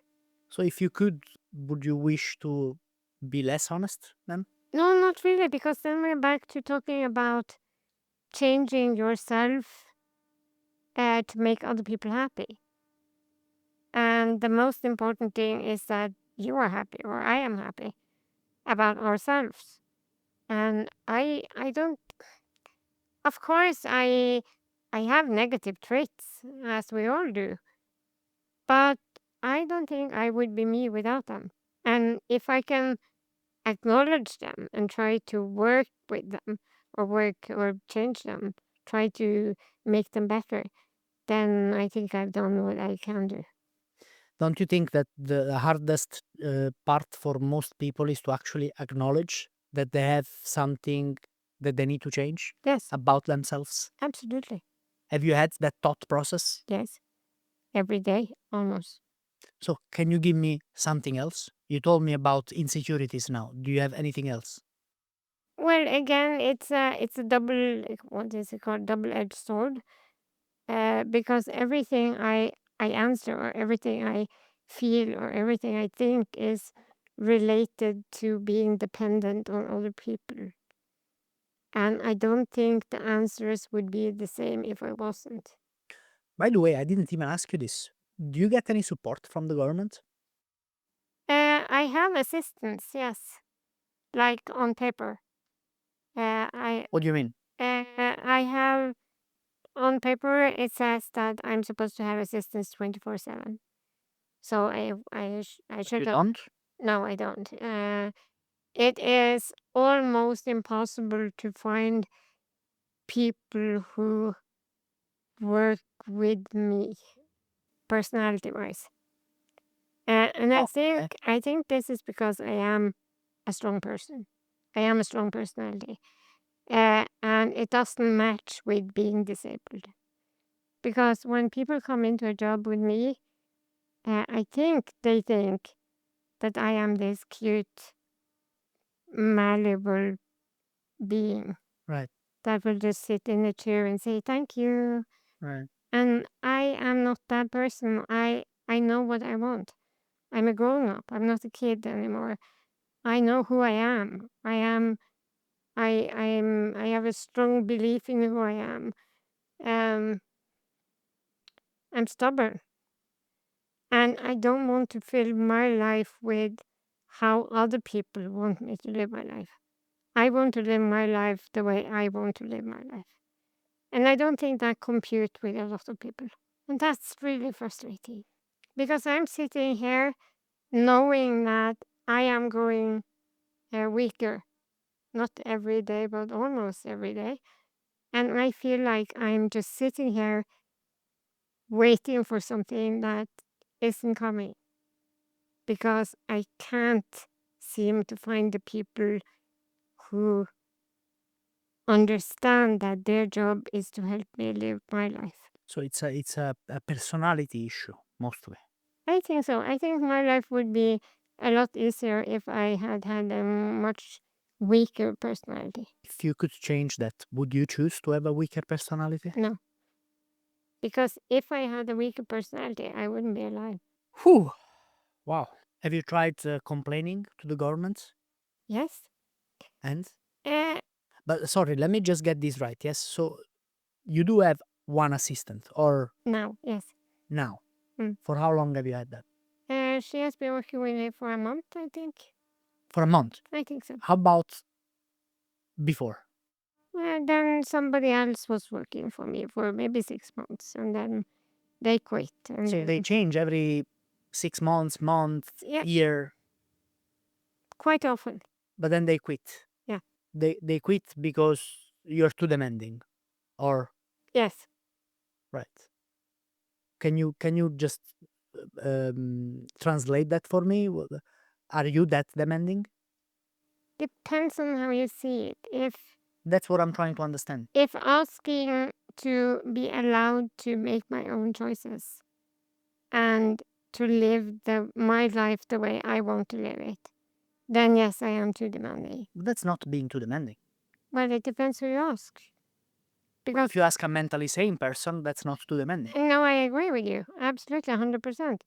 So if you could, would you wish to be less honest then? No, not really, because then we're back to talking about changing yourself to make other people happy. And the most important thing is that you are happy or I am happy about ourselves. And I don't, of course, I have negative traits, as we all do, but I don't think I would be me without them. And if I can acknowledge them and try to work with them or change them, try to make them better, then I think I've done what I can do. Don't you think that the hardest part for most people is to actually acknowledge that they have something that they need to change Yes, about themselves? absolutely. Have you had that thought process? Yes. Every day, almost. So, can you give me something else? You told me about insecurities now. Do you have anything else? Well, again, it's a double, what is it called? Double-edged sword. Because everything I I answer or everything I feel or everything I think is related to being dependent on other people. And I don't think the answers would be the same if I wasn't. By the way, I didn't even ask you this. Do you get any support from the government? I have assistance, yes, like on paper. I What do you mean? I have on paper it says that I'm supposed to have assistance 24/7. So I should You have. don't? No, I don't. It is almost impossible to find people who work with me personality wise. And Oh, okay. I think this is because I am a strong person. I am a strong personality. And it doesn't match with being disabled. Because when people come into a job with me, I think they think that I am this cute, malleable being Right, that will just sit in a chair and say thank you. right. And I am not that person. I know what I want. I'm a grown up. I'm not a kid anymore. I know who I am. I have a strong belief in who I am. Um I'm stubborn. And I don't want to fill my life with how other people want me to live my life. I want to live my life the way I want to live my life. And I don't think that compute with a lot of people. And that's really frustrating. Because I'm sitting here knowing that I am growing weaker, not every day, but almost every day. And I feel like I'm just sitting here waiting for something that isn't coming because I can't seem to find the people who understand that their job is to help me live my life. So it's a personality issue mostly. I think so. I think my life would be a lot easier if I had had a much weaker personality. If you could change that, would you choose to have a weaker personality? No, because if I had a weaker personality, I wouldn't be alive. Whew. Wow. Have you tried complaining to the government? Yes? And? Uh, But sorry, let me just get this right. Yes. So you do have one assistant, or now, yes. now? Mm. For how long have you had that? She has been working with me for a month, I think. For a month. I think so. How about before? Then somebody else was working for me for maybe 6 months, and then they quit. And So they change every 6 months, month, yeah, year, quite often. but then they quit. Yeah. They quit because you're too demanding, or Yes. right? Can you just translate that for me? Are you that demanding? Depends on how you see it. That's what I'm trying to understand. If asking to be allowed to make my own choices and to live my life the way I want to live it, then yes, I am too demanding. That's not being too demanding. Well, it depends who you ask. Because If you ask a mentally sane person, that's not too demanding. no, I agree with you. Absolutely, 100%.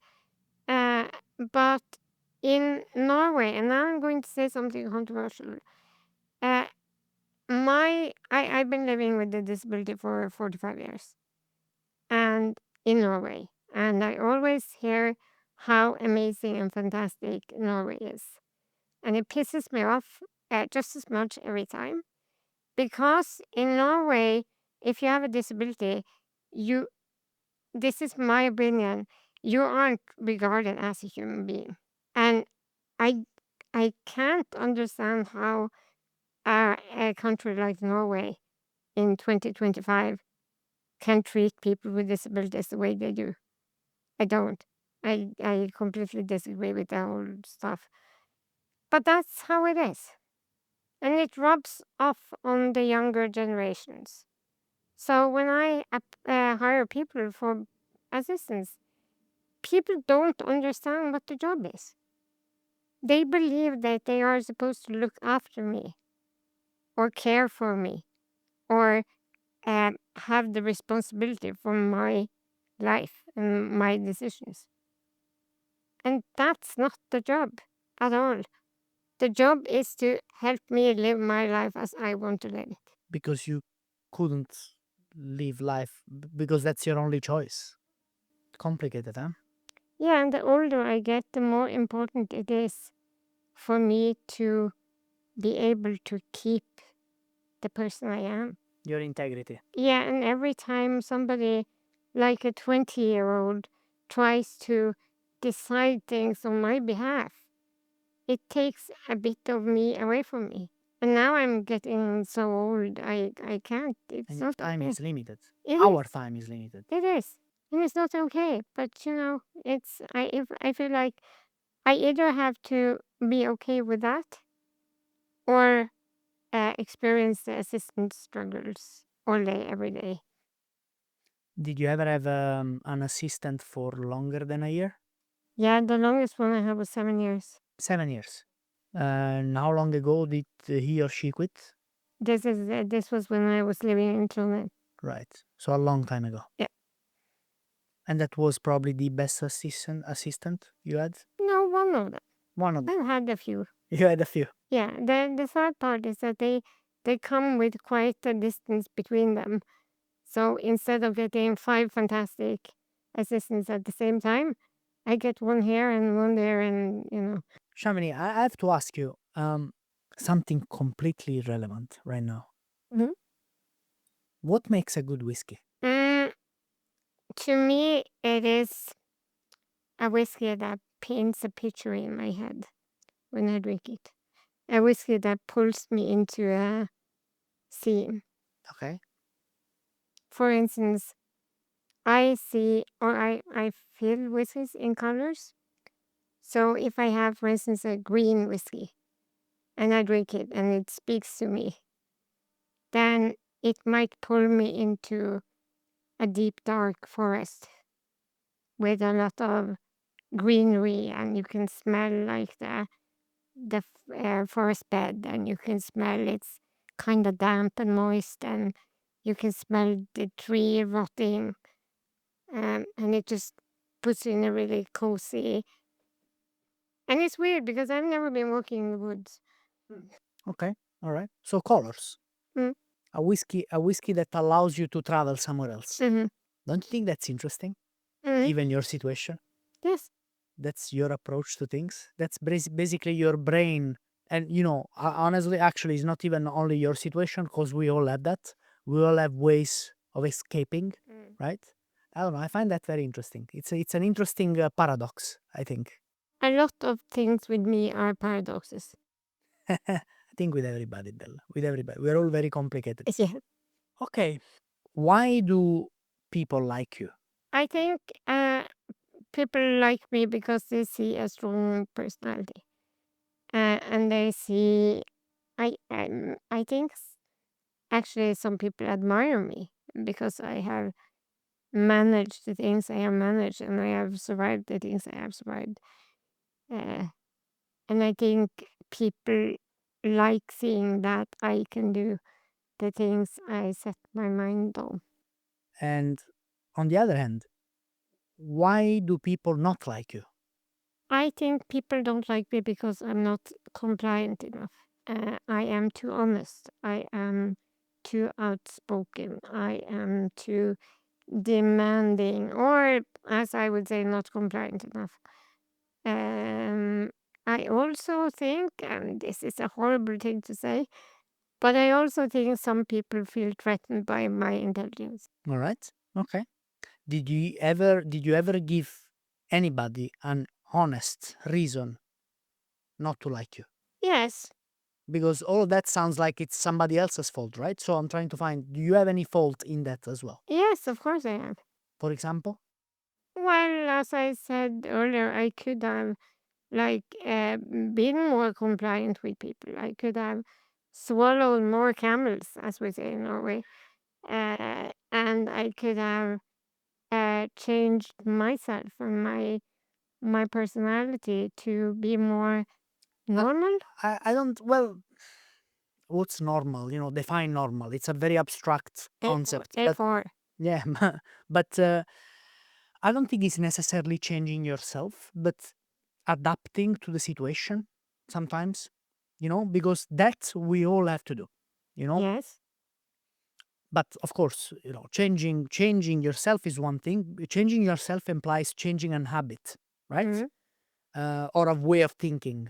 But in Norway, and now I'm going to say something controversial. I've been living with a disability for 45 years, and in Norway, and I always hear how amazing and fantastic Norway is, and it pisses me off just as much every time, because in Norway, if you have a disability, you this is my opinion, you aren't regarded as a human being. And I I can't understand how a country like Norway in 2025 can treat people with disabilities the way they do. I don't. I completely disagree with the whole stuff. But that's how it is. And it rubs off on the younger generations. So when I hire people for assistance, people don't understand what the job is. They believe that they are supposed to look after me or care for me or have the responsibility for my life and my decisions. And that's not the job at all. The job is to help me live my life as I want to live it. Because you couldn't live life because that's your only choice. Complicated, huh? Yeah, and the older I get, the more important it is for me to be able to keep the person I am. Your integrity. Yeah, and every time somebody like a 20-year-old tries to decide things on my behalf, it takes a bit of me away from me. And now I'm getting so old, I can't. It's And not time okay. is limited. It Our is. time is limited. It is. And it's not okay. But it's if I feel like I either have to be okay with that or experience the assistant struggles all day, every day. Did you ever have an assistant for longer than a year? Yeah, the longest one I had was 7 years. 7 years. And how long ago did he or she quit? This was when I was living in Trondheim. Right. So a long time ago. Yeah. And that was probably the best assistant you had? No, one of them. One of them. I've had a few. You had a few. Yeah. The sad part is that they come with quite a distance between them. So instead of getting 5 fantastic assistants at the same time, I get one here and one there, and. Shamini, I have to ask you something completely irrelevant right now. Mhm. What makes a good whiskey? Mm, to me, it is a whiskey that paints a picture in my head when I drink it. A whiskey that pulls me into a scene. Okay. For instance, I see or I feel whiskeys in colors. So if I have, for instance, a green whiskey and I drink it and it speaks to me, then it might pull me into a deep, dark forest with a lot of greenery, and you can smell like the forest bed, and you can smell it's kind of damp and moist, and you can smell the tree rotting, and it just puts you in a really cozy. And it's weird because I've never been walking in the woods. Okay. All right. So colors. Mm. A whiskey that allows you to travel somewhere else. Mm-hmm. Don't you think that's interesting? Mm-hmm. Given your situation? Yes. That's your approach to things. That's basically your brain. And honestly, actually, it's not even only your situation because we all have that. We all have ways of escaping, right? I don't know. I find that very interesting. It's an interesting paradox, I think. A lot of things with me are paradoxes. I think with everybody, Bella. With everybody. We're all very complicated. Yeah. Okay. Why do people like you? I think people like me because they see a strong personality. And they see, I think actually some people admire me because I have managed the things I have managed, and I have survived the things I have survived. Uh, and I think people like seeing that I can do the things I set my mind on. And on the other hand, why do people not like you? I think people don't like me because I'm not compliant enough. I am too honest. I am too outspoken. I am too demanding, or as I would say, not compliant enough. I also think, and this is a horrible thing to say, but I also think some people feel threatened by my intelligence. All right. Okay. Did you ever give anybody an honest reason not to like you? Yes, Because all of that sounds like it's somebody else's fault, right? So I'm trying to find, do you have any fault in that as well? yes, of course I have. For example? Well, as I said earlier, I could have been more compliant with people. I could have swallowed more camels, as we say in Norway, and I could have changed myself and my personality to be more normal. I don't, well, what's normal? Define normal. It's a very abstract concept. But A4. yeah, but I don't think it's necessarily changing yourself, but adapting to the situation sometimes, because that we all have to do, you know. Yes. But of course, changing yourself is one thing. Changing yourself implies changing an habit, right? Mm. Or a way of thinking.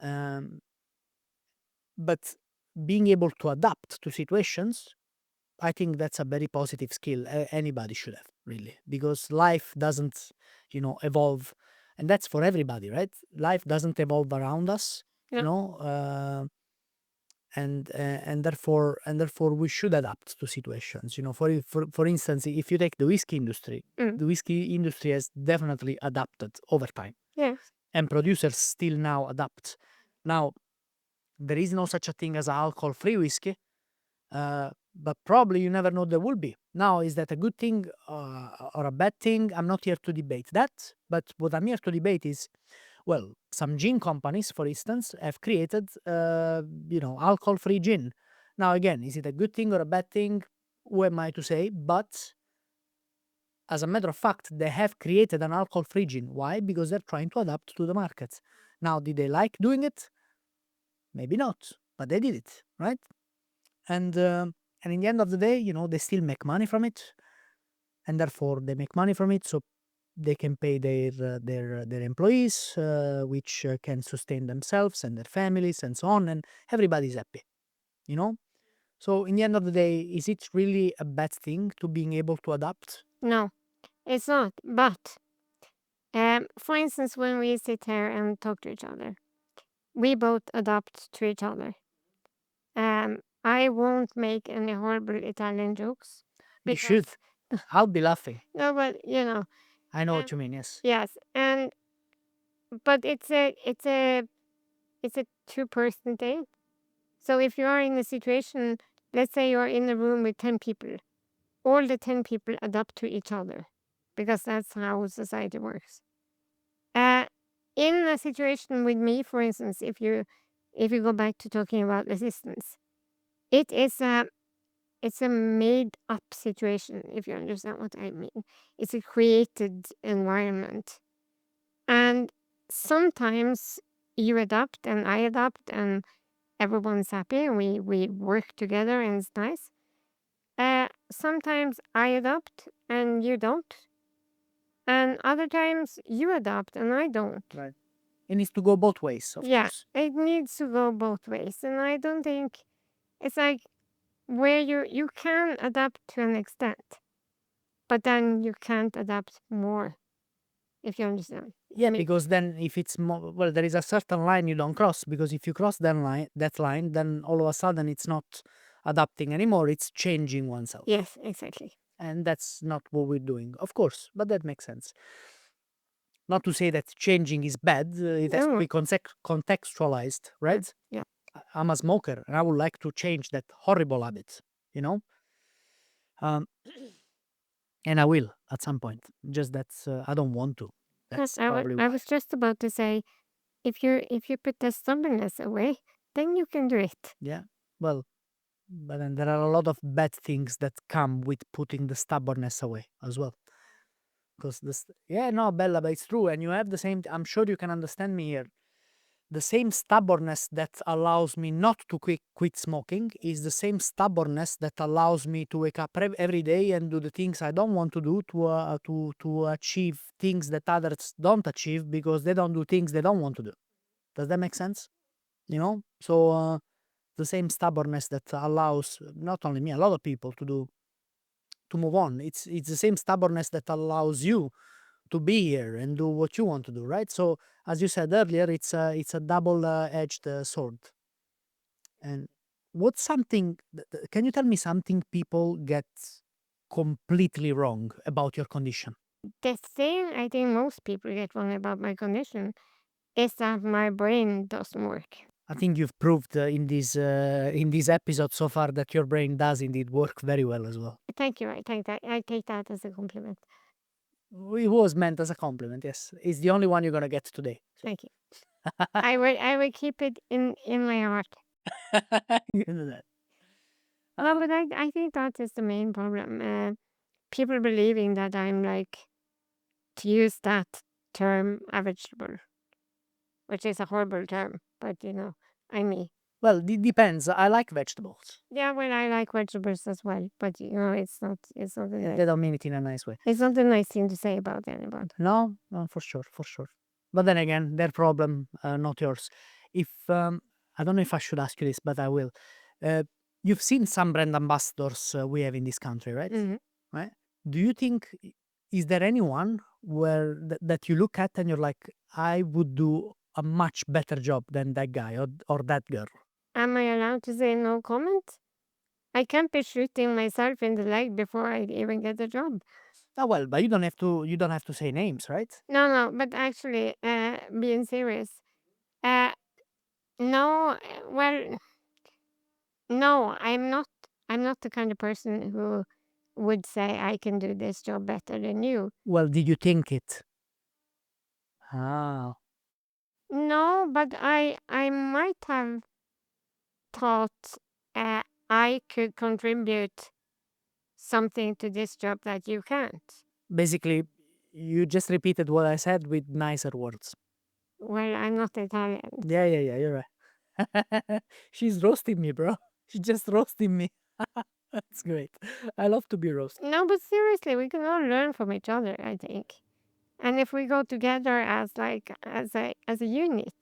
Um, but being able to adapt to situations, I think that's a very positive skill anybody should have, really, because life doesn't, evolve, and that's for everybody, right? Life doesn't evolve around us, Yeah. and therefore we should adapt to situations. For instance, if you take the whiskey industry, Mm. the whiskey industry has definitely adapted over time, Yes. and producers still now adapt. Now, there is no such a thing as alcohol-free whiskey, but probably you never know there will be. Now, is that a good thing or a bad thing? I'm not here to debate that, but what I'm here to debate is, well, some gin companies, for instance, have created, alcohol-free gin. Now, again, is it a good thing or a bad thing? Who am I to say? But as a matter of fact, they have created an alcohol-free gin. Why? Because they're trying to adapt to the market. Now, did they like doing it? Maybe not, but they did it, right? And in the end of the day, they still make money from it, and therefore they make money from it, so they can pay their employees, which can sustain themselves and their families and so on, and everybody's happy. You know. So in the end of the day, is it really a bad thing to being able to adapt? No, it's not. But for instance, when we sit here and talk to each other, we both adapt to each other. I won't make any horrible Italian jokes You should. because I'll be laughing. no, but I know what um, you mean. Yes. yes, and but it's a two-person thing. So if you are in a situation, let's say you're in a room with 10 people, all the 10 people adapt to each other because that's how society works. Uh, in a situation with me, for instance, if you go back to talking about resistance, it is it's a made up situation, if you understand what I mean. It's a created environment. And sometimes you adapt and I adapt and everyone's happy and we work together and it's nice. Sometimes I adapt and you don't. And other times you adapt and I don't. Right. It needs to go both ways, of Yeah, course. it needs to go both ways. And I don't think it's like where you can adapt to an extent, but then you can't adapt more, if you understand. Yeah, Me. because then if it's well, there is a certain line you don't cross, because if you cross that line, then all of a sudden it's not adapting anymore; it's changing oneself, Yes, exactly. and that's not what we're doing, of course. But that makes sense. Not to say that changing is bad; it has to No, be contextualized, yeah, right? yeah. I'm a smoker, and I would like to change that horrible habit, you know, um, and I will at some point. Just that I don't want to. Yes, That's probably I why. was just about to say, if you put the stubbornness away, then you can do it. Yeah. Well, but then there are a lot of bad things that come with putting the stubbornness away as well. Because yeah, no, Bella, but it's true. And you have the same, I'm sure you can understand me here. The same stubbornness that allows me not to quit smoking is the same stubbornness that allows me to wake up every day and do the things I don't want to do to achieve things that others don't achieve because they don't do things they don't want to do. Does that make sense? So the same stubbornness that allows not only me, a lot of people to move on. It's the same stubbornness that allows you to be here and do what you want to do, right? So as you said earlier, it's a double edged sword. And what's something? Can you tell me something people get completely wrong about your condition? The thing I think most people get wrong about my condition is that my brain doesn't work. I think you've proved in this episode so far that your brain does indeed work very well as well. Thank you. I take that as a compliment. It was meant as a compliment, yes. It's the only one you're gonna get today. Thank you. I will keep it in my heart. You know that. Well, but I think that is the main problem. People believing that I'm like not use that term a vegetable, which is a horrible term, but I mean. Well, depends. I like vegetables. Yeah, well, I like vegetables as well, but it's not They don't mean it in a nice way. it's not a nice thing to say about anyone. No, no, for sure, for sure. But then again, their problem, not yours. If I don't know if I should ask you this, but I will. Uh, you've seen some brand ambassadors we have in this country, right? Mhm. Right? Do you think is there anyone that you look at and you're like, I would do a much better job than that guy or that girl? Am I allowed to say no comment? I can't be shooting myself in the leg before I even get a job. Oh well, but you don't have to. You don't have to say names, right? No, but actually, being serious, uh, no, well, no, I'm not. I'm not the kind of person who would say I can do this job better than you. Well, did you think it? Ah, No, but I might have thought I could contribute something to this job that you can't. basically, you just repeated what I said with nicer words. Well, I'm not Italian. Yeah, you're right. She's roasting me, bro. She's just roasting me. That's great. I love to be roasted. No, but seriously, we can all learn from each other, I think. And if we go together as a unit,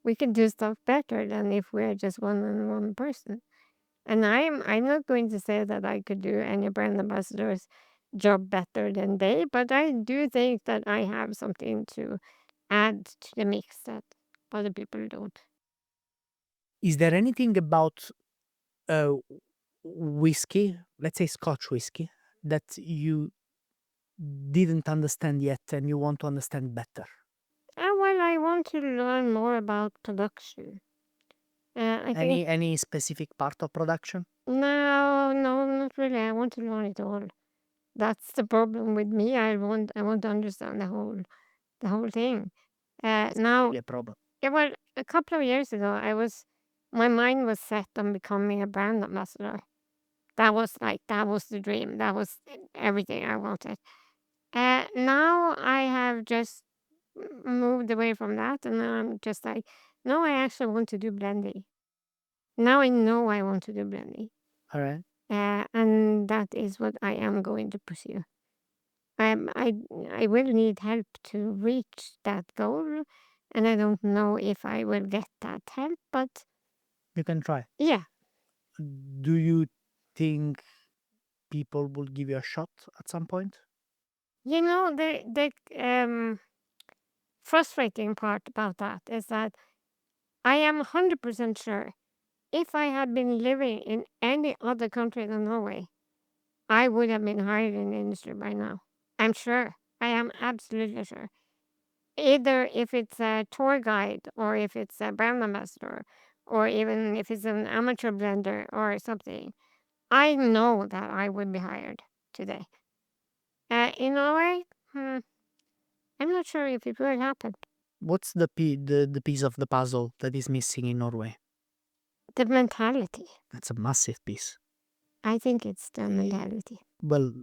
we can do stuff better than if we're just one person. And I'm not going to say that I could do any brand ambassador's job better than they, but I do think that I have something to add to the mix that other people don't. Is there anything about uh, whiskey, let's say Scotch whiskey, that you didn't understand yet and you want to understand better? Well, I want to learn more about production. I think Any specific part of production? no, not really. I want to learn it all. That's the problem with me. I want to understand the whole thing. Now, Really a problem. yeah, well, a couple of years ago, my mind was set on becoming a brand ambassador. That was the dream. That was everything I wanted. Now I have just moved away from that, and now I'm just like, no, I actually want to do blending. Now I know I want to do blending, All right. and that is what I am going to pursue. I will need help to reach that goal, and I don't know if I will get that help, but You can try. yeah, Do you think people will give you a shot at some point? the frustrating part about that is that I am 100% sure if I had been living in any other country than Norway, I would have been hired in the industry by now. I'm sure. I am absolutely sure. Either if it's a tour guide or if it's a brand ambassador or even if it's an amateur blender or something, I know that I would be hired today. In Norway, I'm not sure if it will happen. What's the piece of the puzzle that is missing in Norway? The mentality. That's a massive piece. I think it's the mentality. Well,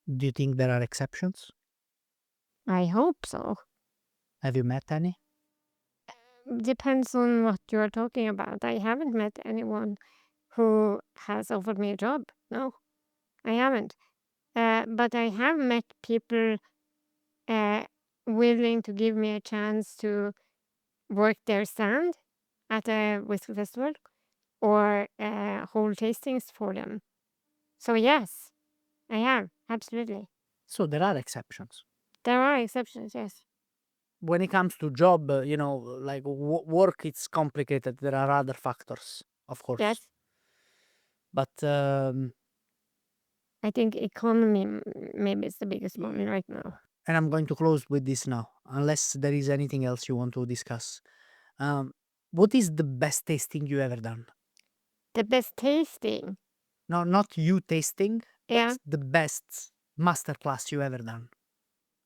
do you think there are exceptions? I hope so. Have you met any? Depends on what you're talking about. I haven't met anyone who has offered me a job. No, I haven't. But I have met people uh, willing to give me a chance to work their stand at a whiskey festival or hold tastings for them. So yes, I have absolutely. So there are exceptions. There are exceptions. Yes. When it comes to job, like work, it's complicated. There are other factors, of course. Yes. But I think economy maybe is the biggest one right now. and I'm going to close with this now, unless there is anything else you want to discuss. What is the best tasting you ever done? The best tasting. No, not you tasting. Yeah. What's the best masterclass you ever done?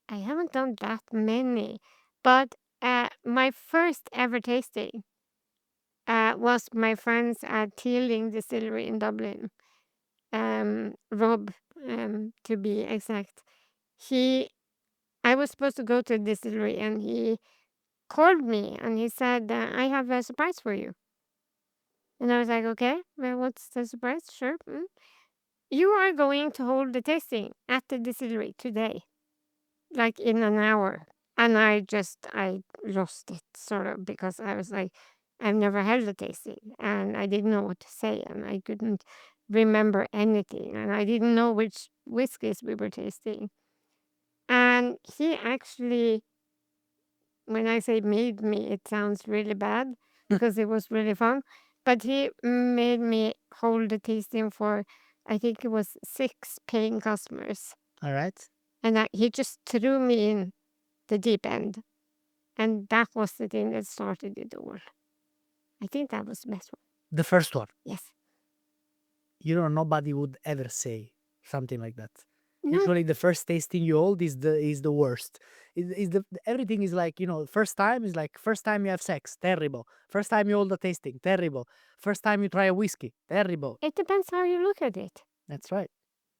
I haven't done that many, but my first ever tasting was my friends at Teeling Distillery in Dublin. Rob, to be exact. He I was supposed to go to a distillery, and he called me and he said, I have a surprise for you. And I was like, okay, well, what's the surprise? Sure. You are going to hold the tasting at the distillery today, like in an hour. And I lost it sort of, because I was like, I've never held a tasting and I didn't know what to say, and I couldn't remember anything, and I didn't know which whiskeys we were tasting. And he actually, when I say made me, it sounds really bad because it was really fun. But he made me hold the tasting for, I think it was 6 paying customers. All right. And he just threw me in the deep end. And that was the thing that started it all. I think that was the best one. The first one. Yes. Nobody would ever say something like that. No, Usually the first tasting you hold is the worst. Everything is like, first time is like first time you have sex, terrible. First time you hold a tasting, terrible. First time you try a whiskey, terrible. it depends how you look at it. That's right.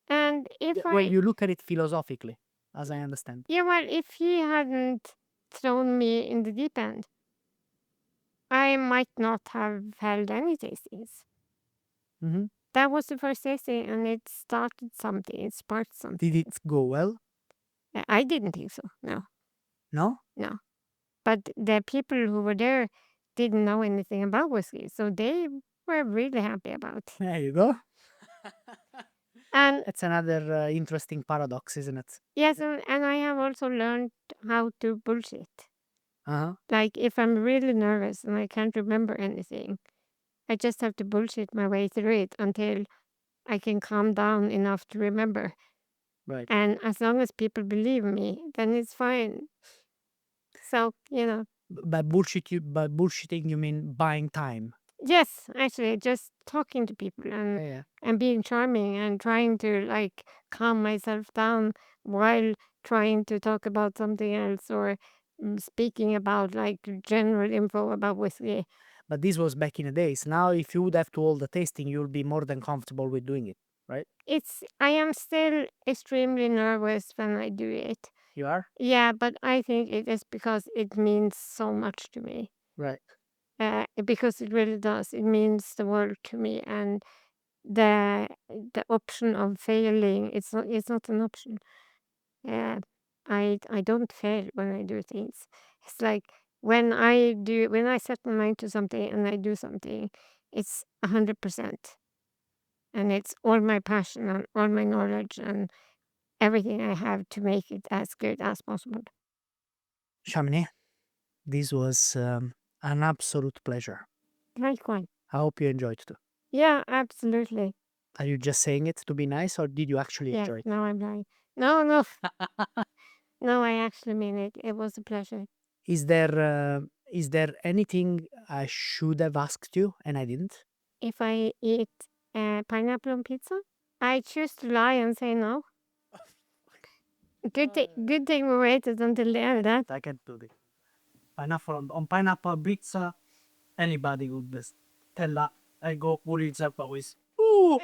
And if When you look at it philosophically, as I understand. Yeah, well, if he hadn't thrown me in the deep end, I might not have held any tastings. Hmm. That was the first tasting, and it started something. It sparked something. Did it go well? I didn't think so. No. No? But the people who were there didn't know anything about whiskey, so they were really happy about it. There you go. And That's another interesting paradox, isn't it? yes, and I have also learned how to bullshit. Uh-huh. Like, if I'm really nervous and I can't remember anything, I just have to bullshit my way through it until I can calm down enough to remember. Right. And as long as people believe me, then it's fine. So, By bullshitting, you mean buying time. yes, actually, just talking to people Yeah. and being charming and trying to like calm myself down while trying to talk about something else, or speaking about like general info about whiskey. But this was back in the days. Now, if you would have to hold the tasting, you'll be more than comfortable with doing it, right? I am still extremely nervous when I do it. You are? Yeah, but I think it is because it means so much to me. Right. Because it really does. It means the world to me, and the option of failing, it's not an option. I don't fail when I do things. It's like when I set my mind to something and I do something, it's 100%, and it's all my passion and all my knowledge and everything I have to make it as good as possible. Shamini, this was an absolute pleasure. Likewise. I hope you enjoyed too. Yeah, absolutely. Are you just saying it to be nice, or did you actually Yeah, enjoy it? now I'm lying. No. No, I actually mean it. It was a pleasure. Is there anything I should have asked you and I didn't? If I eat pineapple on pizza, I choose to lie and say no. Good thing we waited until the end. That I can't do it. Pineapple on pineapple pizza, anybody would just tell that I go put it up always. Ooh.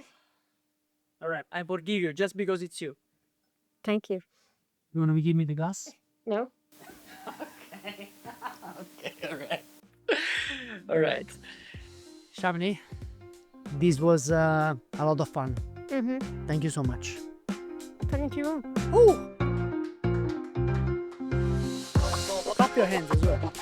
All right, I forgive you just because it's you. Thank you. You wanna give me the glass? No. Okay, all right. All right. Shamini, this was a lot of fun. Mm-hmm. Thank you so much. Thank you. Oh! Clap your hands as well.